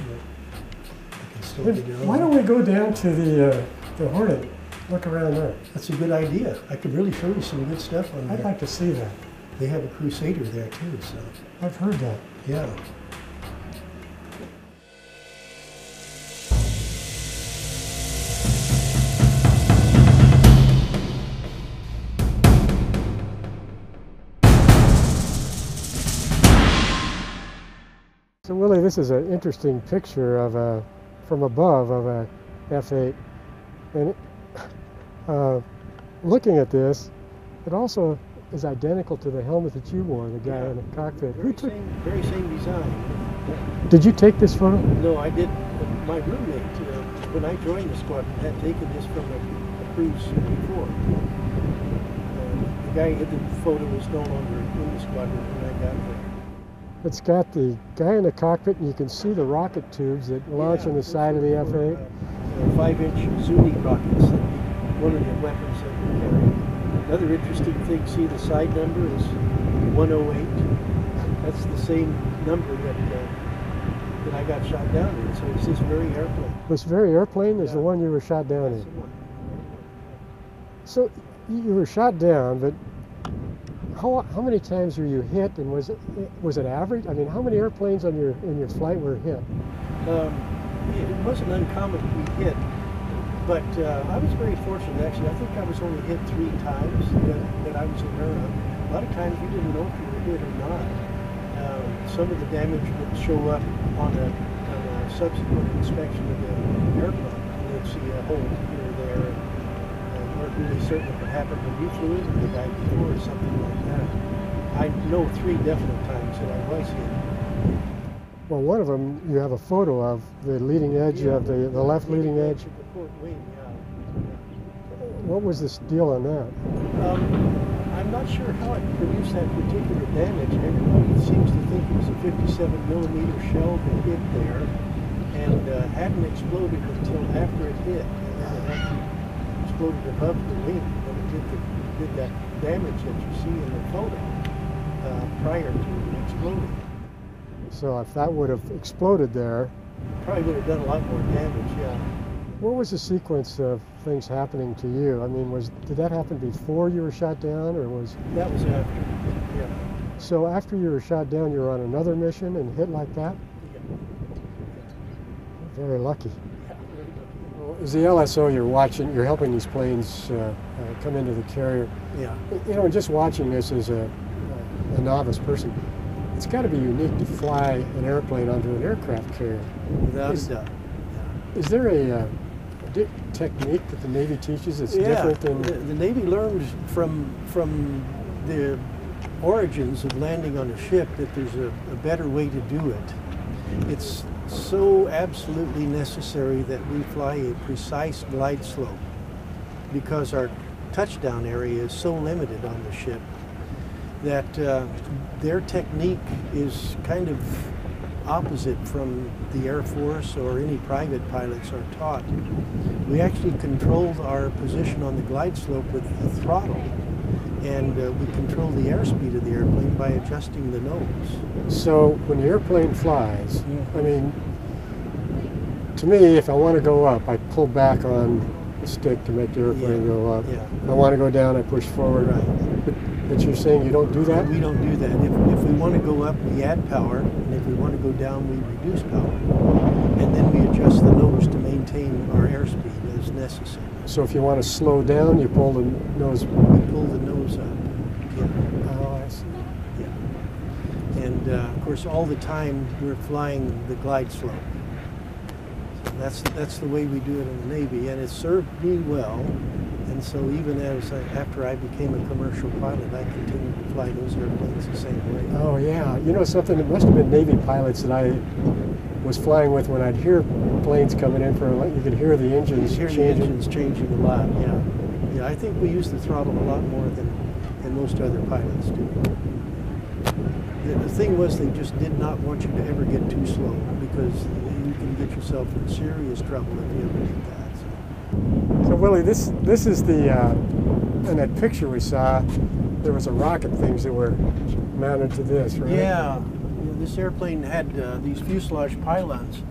I can still get it on. Why don't we go down to the Hornet? Look around there. That's a good idea. I could really show you some good stuff on I'd there. like to see that. They have a Crusader there too, so I've heard that. yeah. So Willie, this is an interesting picture of a, from above of a F8. And looking at this, it also is identical to the helmet that you wore, the guy in the cockpit. Very same design. Did you take this photo? No, I did. My roommate, when I joined the squadron, had taken this from a cruise before. The guy in the photo is no longer in the squadron when I got there. It's got the guy in the cockpit, and you can see the rocket tubes that launch on the side of the F8. 5-inch Zuni rockets, one of the weapons that we carry. Another interesting thing, see the side number is 108. That's the same number that I got shot down in, so it's this very airplane. This very airplane is the one you were shot down That's the in. one. So you were shot down, but how many times were you hit, and was it average? I mean, how many airplanes in your flight were hit? It wasn't uncommon to be hit, but I was very fortunate actually. I think I was only hit 3 times that I was aware of. A lot of times we didn't know if you were hit or not. Some of the damage would show up on a subsequent inspection of the airplane. You'd see a hole here or there. You weren't really certain if it happened when you flew it or the guy before or something like that. I know 3 definite times that I was hit. Well, one of them you have a photo of, the leading edge of the left leading edge. Of the port wing, yeah. What was this deal on that? I'm not sure how it produced that particular damage. Everybody seems to think it was a 57 millimeter shell that hit there and hadn't exploded until after it hit. And then it actually exploded above the wing when it did that damage that you see in the photo prior to exploding. So if that would have exploded there, Probably would have done a lot more damage, yeah. what was the sequence of things happening to you? I mean, did that happen before you were shot down, or was? That was after, yeah. So after you were shot down, you were on another mission and hit like that? Very lucky. Well, as the LSO, you're helping these planes come into the carrier. Yeah. You know, just watching this as a novice person, it's got to be unique to fly an airplane onto an aircraft carrier. Without a doubt. Is there a technique that the Navy teaches that's different than? The Navy learned from the origins of landing on a ship that there's a better way to do it. It's so absolutely necessary that we fly a precise glide slope because our touchdown area is so limited on the ship that their technique is kind of opposite from the Air Force or any private pilots are taught. We actually controlled our position on the glide slope with the throttle, and we control the airspeed of the airplane by adjusting the nose. So when the airplane flies, I mean, to me, if I want to go up, I pull back on the stick to make the airplane go up. Yeah. If I want to go down, I push forward. Right. But you're saying you don't do that? We don't do that. If we want to go up, we add power, and if we want to go down, we reduce power. And then we adjust the nose to maintain our airspeed as necessary. So if you want to slow down, you pull the nose. We pull the nose up. Yeah. Oh, I see. Yeah. And of course, all the time we're flying the glide slope. So that's the way we do it in the Navy, and it served me well. And so even after I became a commercial pilot, I continued to fly those airplanes the same way. Oh yeah, you know something, it must have been Navy pilots that I was flying with when I'd hear planes coming in you could hear the engines You hear changing. the engines changing a lot, yeah. Yeah, I think we use the throttle a lot more than most other pilots do. The thing was they just did not want you to ever get too slow because you can get yourself in serious trouble if you ever did that. So Willie, this is the, in that picture we saw, there was a rocket things that were mounted to this, right? Yeah, this airplane had these fuselage pylons,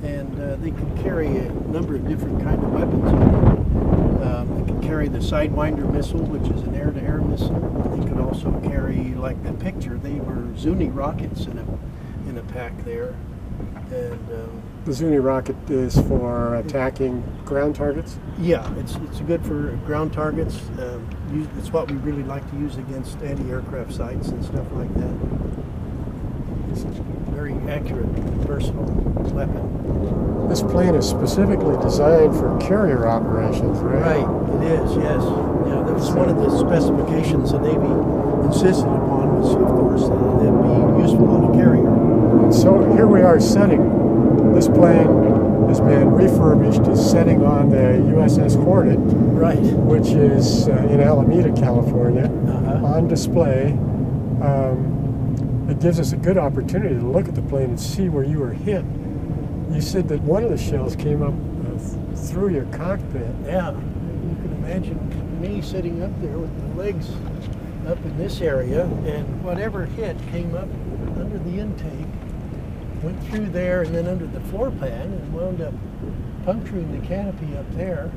and they could carry a number of different kind of weapons. They could carry the Sidewinder missile, which is an air-to-air missile. They could also carry, like the picture, they were Zuni rockets in a pack there. And the Zuni rocket is for attacking ground targets? yeah, it's good for ground targets. It's what we really like to use against anti-aircraft sites and stuff like that. It's a very accurate, versatile weapon. This plane is specifically designed for carrier operations, right? Right, it is, yes. Yeah, that was one of the specifications the Navy insisted upon was, of course, that it be useful on a carrier. And so here we are setting. This plane has been refurbished. It's setting on the USS Hornet, Right. which is in Alameda, California, on display. It gives us a good opportunity to look at the plane and see where you were hit. You said that one of the shells came up through your cockpit. Yeah, you can imagine me sitting up there with the legs up in this area, and whatever hit came up under the intake, went through there and then under the floor pan and wound up puncturing the canopy up there,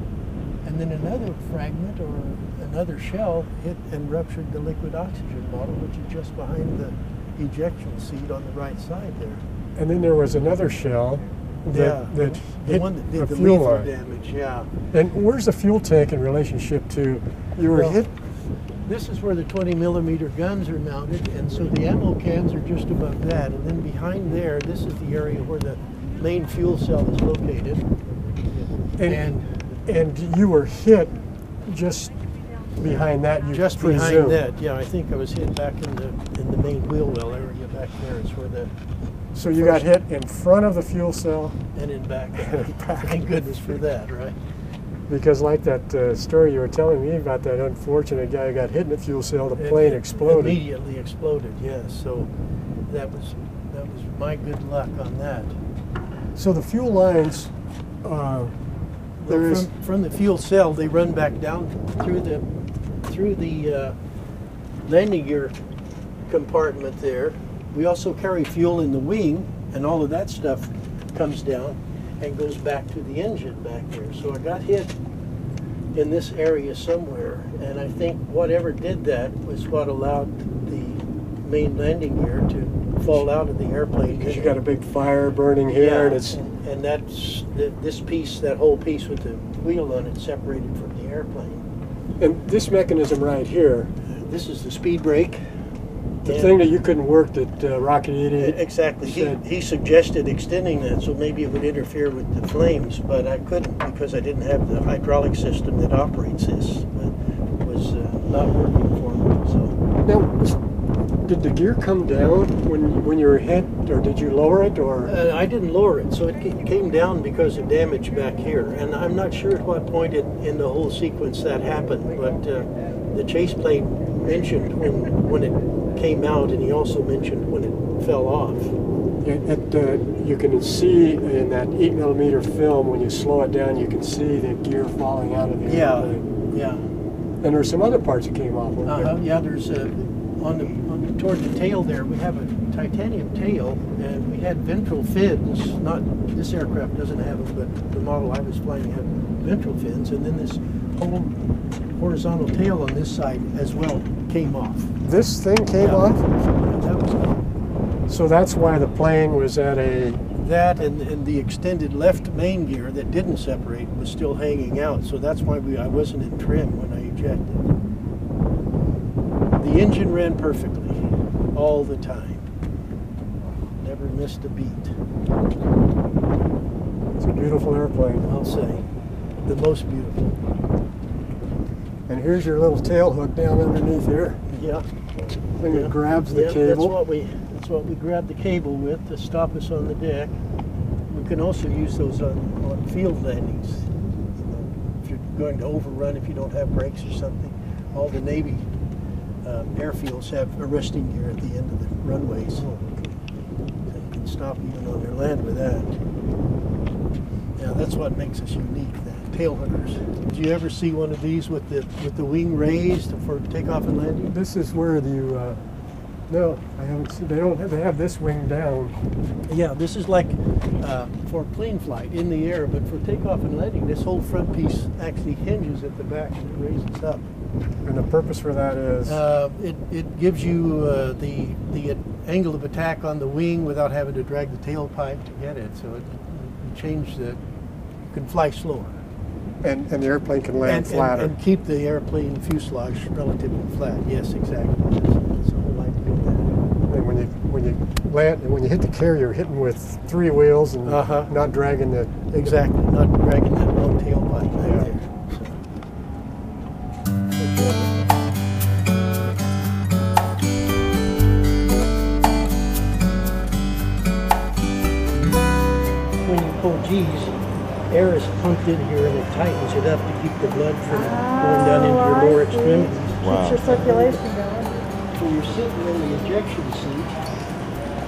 and then another fragment or another shell hit and ruptured the liquid oxygen bottle, which is just behind the ejection seat on the right side there. And then there was another shell that the hit one that did the the fuel lethal line. damage, yeah. And where's the fuel tank in relationship to you were Well, hit? This is where the 20 millimeter guns are mounted, and so the ammo cans are just above that. And then behind there, this is the area where the main fuel cell is located. And you were hit just behind that, you Just presume. behind that, yeah, I think I was hit back in the main wheel well area back there. It's where the So you got hit in front of the fuel cell, and in back. back. Thank goodness for that, right? because like that story you were telling me about that unfortunate guy who got hit in the fuel cell, the plane It exploded. Immediately exploded, yes. So that was my good luck on that. So the fuel lines, there is From the fuel cell, they run back down through the landing gear compartment there. We also carry fuel in the wing, and all of that stuff comes down and goes back to the engine back there. So I got hit in this area somewhere, and I think whatever did that was what allowed the main landing gear to fall out of the airplane. because you got a big fire burning here, Yeah, and it's and that's this piece, that whole piece with the wheel on it, separated from the airplane. and this mechanism right here, This is the speed brake. the And- thing that you couldn't work that Rocket 88 Exactly. said. He suggested extending that so maybe it would interfere with the flames, but I couldn't because I didn't have the hydraulic system that operates this. It was not working for me. So Now, did the gear come down when you were hit, or did you lower it, or? I didn't lower it, so it came down because of damage back here. And I'm not sure at what point in the whole sequence that happened, but the chase plane mentioned when it came out, and he also mentioned when it fell off. You can see in that 8mm film, when you slow it down, you can see the gear falling out of the airplane. Yeah. And there's some other parts that came off. weren't there? Yeah, there's toward the tail there, we have a titanium tail, and we had ventral fins. Not this aircraft doesn't have them, but the model I was flying had ventral fins, and then this whole horizontal tail on this side as well came off. This thing came Yeah. off, That was so that's why the plane was at a. that, and the extended left main gear that didn't separate was still hanging out, so that's why I wasn't in trim when I ejected. The engine ran perfectly, all the time. Never missed a beat, It's a beautiful airplane. I'll say. The most beautiful. And here's your little tail hook down underneath here. Yeah. Thing that grabs the Yeah, cable. That's what we grabbed the cable with to stop us on the deck. We can also use those on field landings. If you're going to overrun, if you don't have brakes or something. All the Navy airfields have arresting gear at the end of the runways. So you can stop even on their land with that. Yeah, that's what makes us unique, the tail hookers. Did you ever see one of these with the wing raised for takeoff and landing? This is where you No, I haven't seen. They have this wing down. Yeah, this is like for plane flight in the air, but for takeoff and landing, this whole front piece actually hinges at the back and it raises up. And the purpose for that is? It gives you the angle of attack on the wing without having to drag the tailpipe to get it. So you can fly slower. And the airplane can land flatter. And keep the airplane fuselage relatively flat. Yes, exactly. That's the whole idea of that. And when you land and when you hit the carrier, you're hitting with 3 wheels and not dragging the... Exactly, not dragging that long tailpipe back there. When you pull G's, air is pumped in here and it tightens it up to keep the blood from going down into your lower extremities. Keeps your circulation going. When you're sitting in the ejection seat,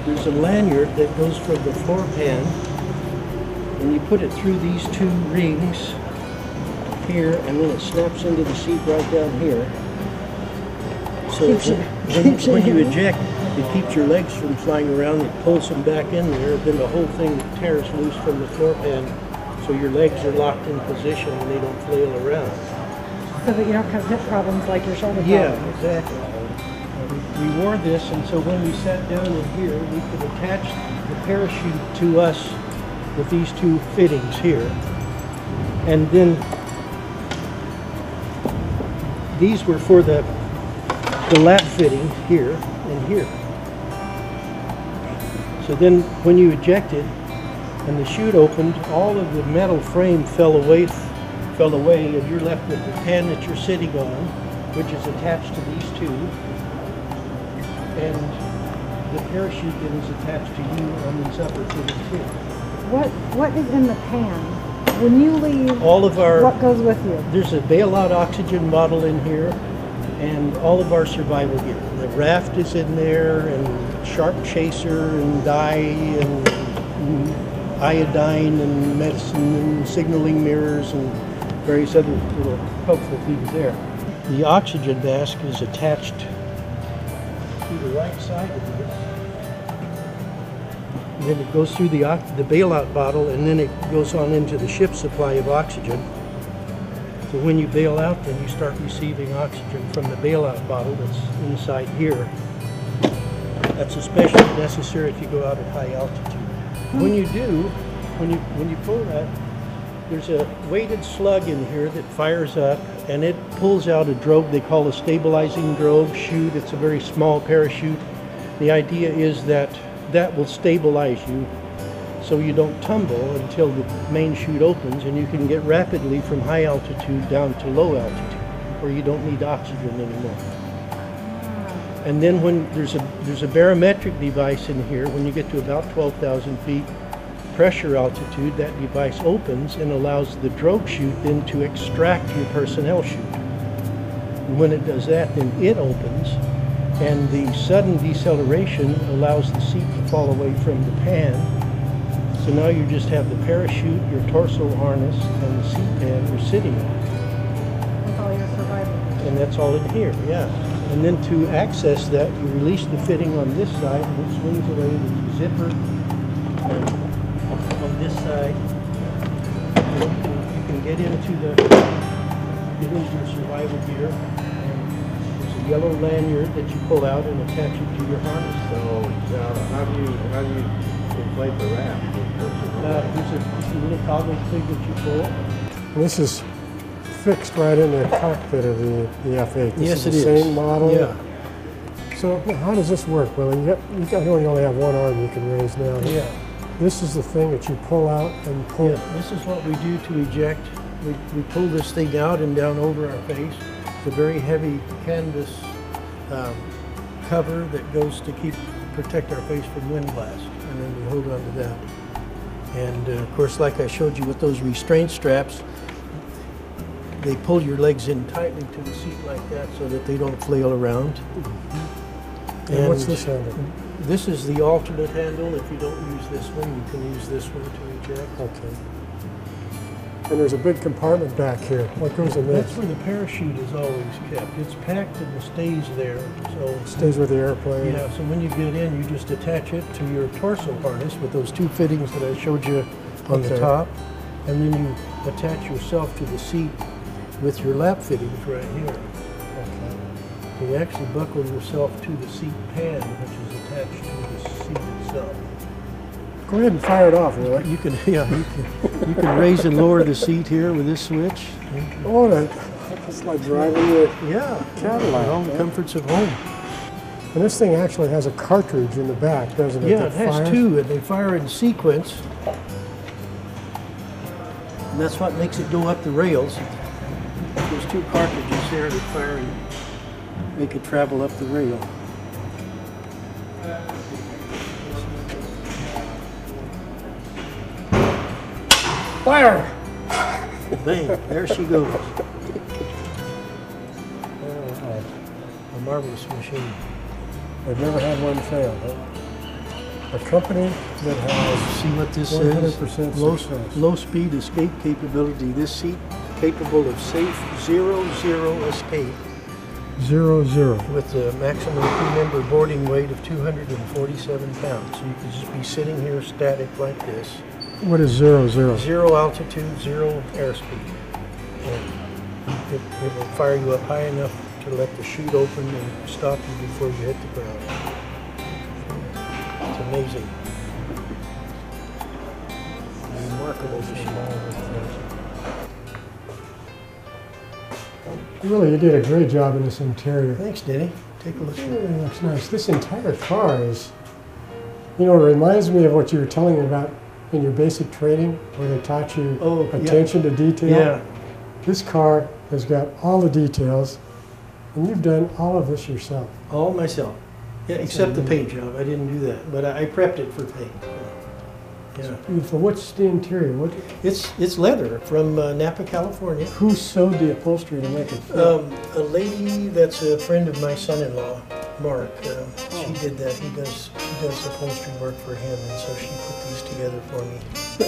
there's a lanyard that goes from the floor pan, and you put it through these 2 rings here, and then it snaps into the seat right down here. So when you eject, it keeps your legs from flying around, it pulls them back in there, then the whole thing tears loose from the floor pan, so your legs are locked in position and they don't flail around. So that you don't have hip problems like your shoulder problems. Yeah, exactly. We wore this, and so when we sat down in here, we could attach the parachute to us with these 2 fittings here. And then these were for the lap fitting here and here. So then when you ejected and the chute opened, all of the metal frame fell away, and you're left with the pan that you're sitting on, which is attached to these 2. And the parachute that is attached to you on these upper fittings here. What is in the pan? When you leave, what goes with you? There's a bailout oxygen bottle in here, and all of our survival gear. The raft is in there, and sharp chaser, and dye, and iodine, and medicine, and signaling mirrors, and various other little helpful things there. The oxygen mask is attached to the right side of this. And then it goes through the bailout bottle, and then it goes on into the ship supply of oxygen. So when you bail out, then you start receiving oxygen from the bailout bottle that's inside here. That's especially necessary if you go out at high altitude. When you do, when you pull that, there's a weighted slug in here that fires up, and it pulls out a drogue they call a stabilizing drogue chute. It's a very small parachute. The idea is that will stabilize you so you don't tumble until the main chute opens, and you can get rapidly from high altitude down to low altitude where you don't need oxygen anymore. And then when there's a barometric device in here, when you get to about 12,000 feet pressure altitude, that device opens and allows the drogue chute then to extract your personnel chute. And when it does that, then it opens, and the sudden deceleration allows the seat to fall away from the pan. So now you just have the parachute, your torso harness, and the seat pan you're sitting on. With all your survival. And that's all in here, yeah. And then to access that, you release the fitting on this side, and it swings away with the zipper. On this side, you can get into your survival gear. And there's a yellow lanyard that you pull out and attach it to your harness. So how do you inflate the raft? There's a little toggle thing that you pull. And this is fixed right in the cockpit of the F-8. Yes, it is. it is. The same model? Yeah. So how does this work, Willie? You only have one arm you can raise now. Yeah. This is the thing that you pull out and pull. Yeah, this is what we do to eject. We pull this thing out and down over our face. It's a very heavy canvas cover that goes to protect our face from wind blast, and then we hold on to that. And of course, like I showed you with those restraint straps, they pull your legs in tightly to the seat like that so that they don't flail around. And what's this handle? This is the alternate handle. If you don't use this one, you can use this one to eject. Okay. And there's a big compartment back here. What goes in That's this? where the parachute is always kept. It's packed and it stays there. So Stays with the airplane. yeah, so when you get in, you just attach it to your torso harness with those two fittings that I showed you on the Okay. top. And then you attach yourself to the seat with your lap fittings right here. Okay. So you actually buckle yourself to the seat pan, which is attached to the seat itself. Go ahead and fire it off, Willie. You can, yeah, you can raise and lower the seat here with this switch. Oh, that's like driving your Yeah, Cadillac. all the comforts of home. And this thing actually has a cartridge in the back, doesn't it? Yeah, that it has fires? two, and they fire in sequence. And that's what makes it go up the rails. There's two cartridges there that fire and make it travel up the rail. Fire! Bang, there she goes. A marvelous machine. I've never had one fail. Huh? A company that has See what this 100% is? success. Low speed escape capability. This seat capable of safe 0-0 escape 0-0. with a maximum crew-member boarding weight of 247 pounds. So you could just be sitting here static like this. What is 0-0? Zero altitude, zero airspeed. And it will fire you up high enough to let the chute open and stop you before you hit the ground. It's amazing. Remarkable machine. Really, you did a great job in this interior. Thanks, Denny. Take a look It at really it. looks nice. This entire car is, it reminds me of what you were telling me about in your basic training, where they taught you Oh, yeah. attention to detail. Yeah, This car has got all the details, and you've done all of this yourself. all myself. Yeah, except the paint job. I didn't do that, but I prepped it for paint. Yeah. Beautiful. What's the interior? It's leather from Napa, California. Who sewed the upholstery to make it fit? A lady that's a friend of my son-in-law, Mark. She did that. She does upholstery work for him, and so she put these together for me.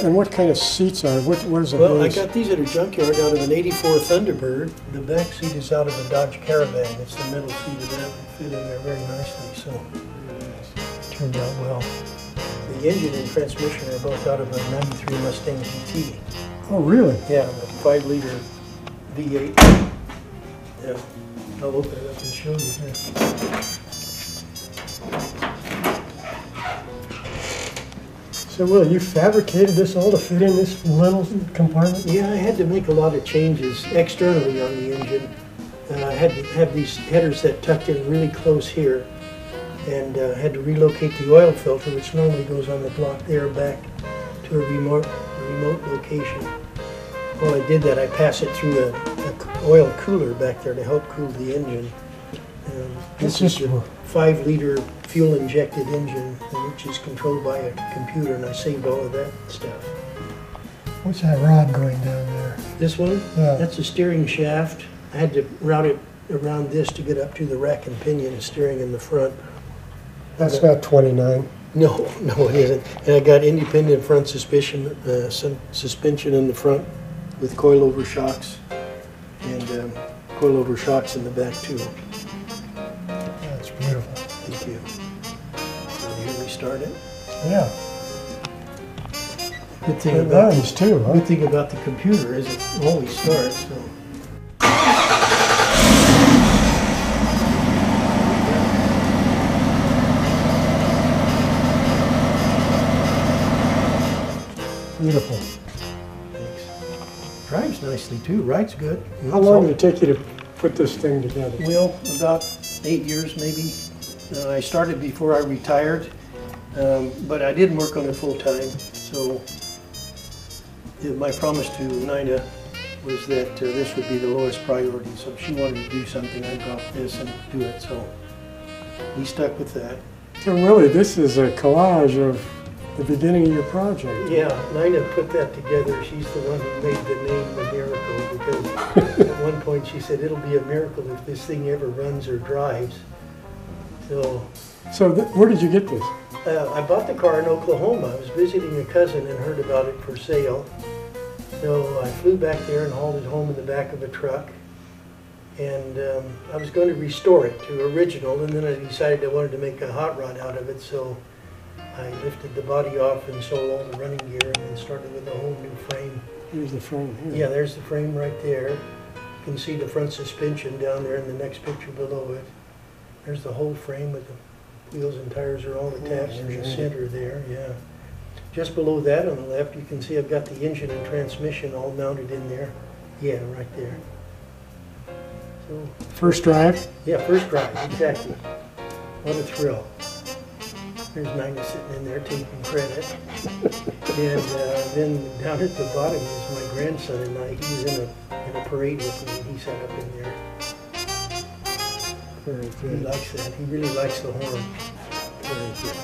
And what kind of seats are? What is the Well, I base? got these at a junkyard out of an '84 Thunderbird. The back seat is out of a Dodge Caravan. It's the middle seat of that. It fit in there very nicely, so turned out well. The engine and transmission are both out of a '93 Mustang GT. Oh, really? Yeah, a 5-liter V8. Yeah, I'll open it up and show you here. So, Will, you fabricated this all to fit in this little compartment? Yeah, I had to make a lot of changes externally on the engine. I had to have these headers that tucked in really close here, and had to relocate the oil filter, which normally goes on the block there, back to a remote location. While I did that, I passed it through a oil cooler back there to help cool the engine. This is a 5-liter fuel-injected engine, which is controlled by a computer, and I saved all of that stuff. What's that rod going down there? This one, Yeah. that's a steering shaft. I had to route it around this to get up to the rack and pinion steering in the front. That's not 29. No, it isn't. And I got independent front suspension in the front with coilover shocks, and coilover shocks in the back too. That's beautiful. Thank you. Want to hear me start it? Yeah. Good thing It about runs too, huh? Good thing about the computer is it always starts. So. Beautiful. Thanks. Drives nicely too. Rides good. How long did it take you to put this thing together? Well, about 8 years maybe. I started before I retired, but I didn't work on it full time. So my promise to Nina was that this would be the lowest priority. So if she wanted to do something, I'd drop this and do it. So we stuck with that. So, Willie, this is a collage of the beginning of your project. Yeah, Nina put that together. She's the one who made the name The Miracle, because at one point she said it'll be a miracle if this thing ever runs or drives. So Where did you get this? I bought the car in Oklahoma. I was visiting a cousin and heard about it for sale. So I flew back there and hauled it home in the back of a truck. And I was going to restore it to original, and then I decided I wanted to make a hot rod out of it, so I lifted the body off and sold all the running gear and then started with a whole new frame. Here's the frame here. Yeah, there's the frame right there. You can see the front suspension down there in the next picture below it. There's the whole frame with the wheels and tires are all attached in the center there, yeah. Just below that on the left, you can see I've got the engine and transmission all mounted in there. Yeah, right there. So, First drive? yeah, first drive, exactly. What a thrill. There's Nina sitting in there taking credit. And then down at the bottom is my grandson and I. He's in a parade with me, and he sat up in there. Very He good. likes that. He really likes the horn. Very good.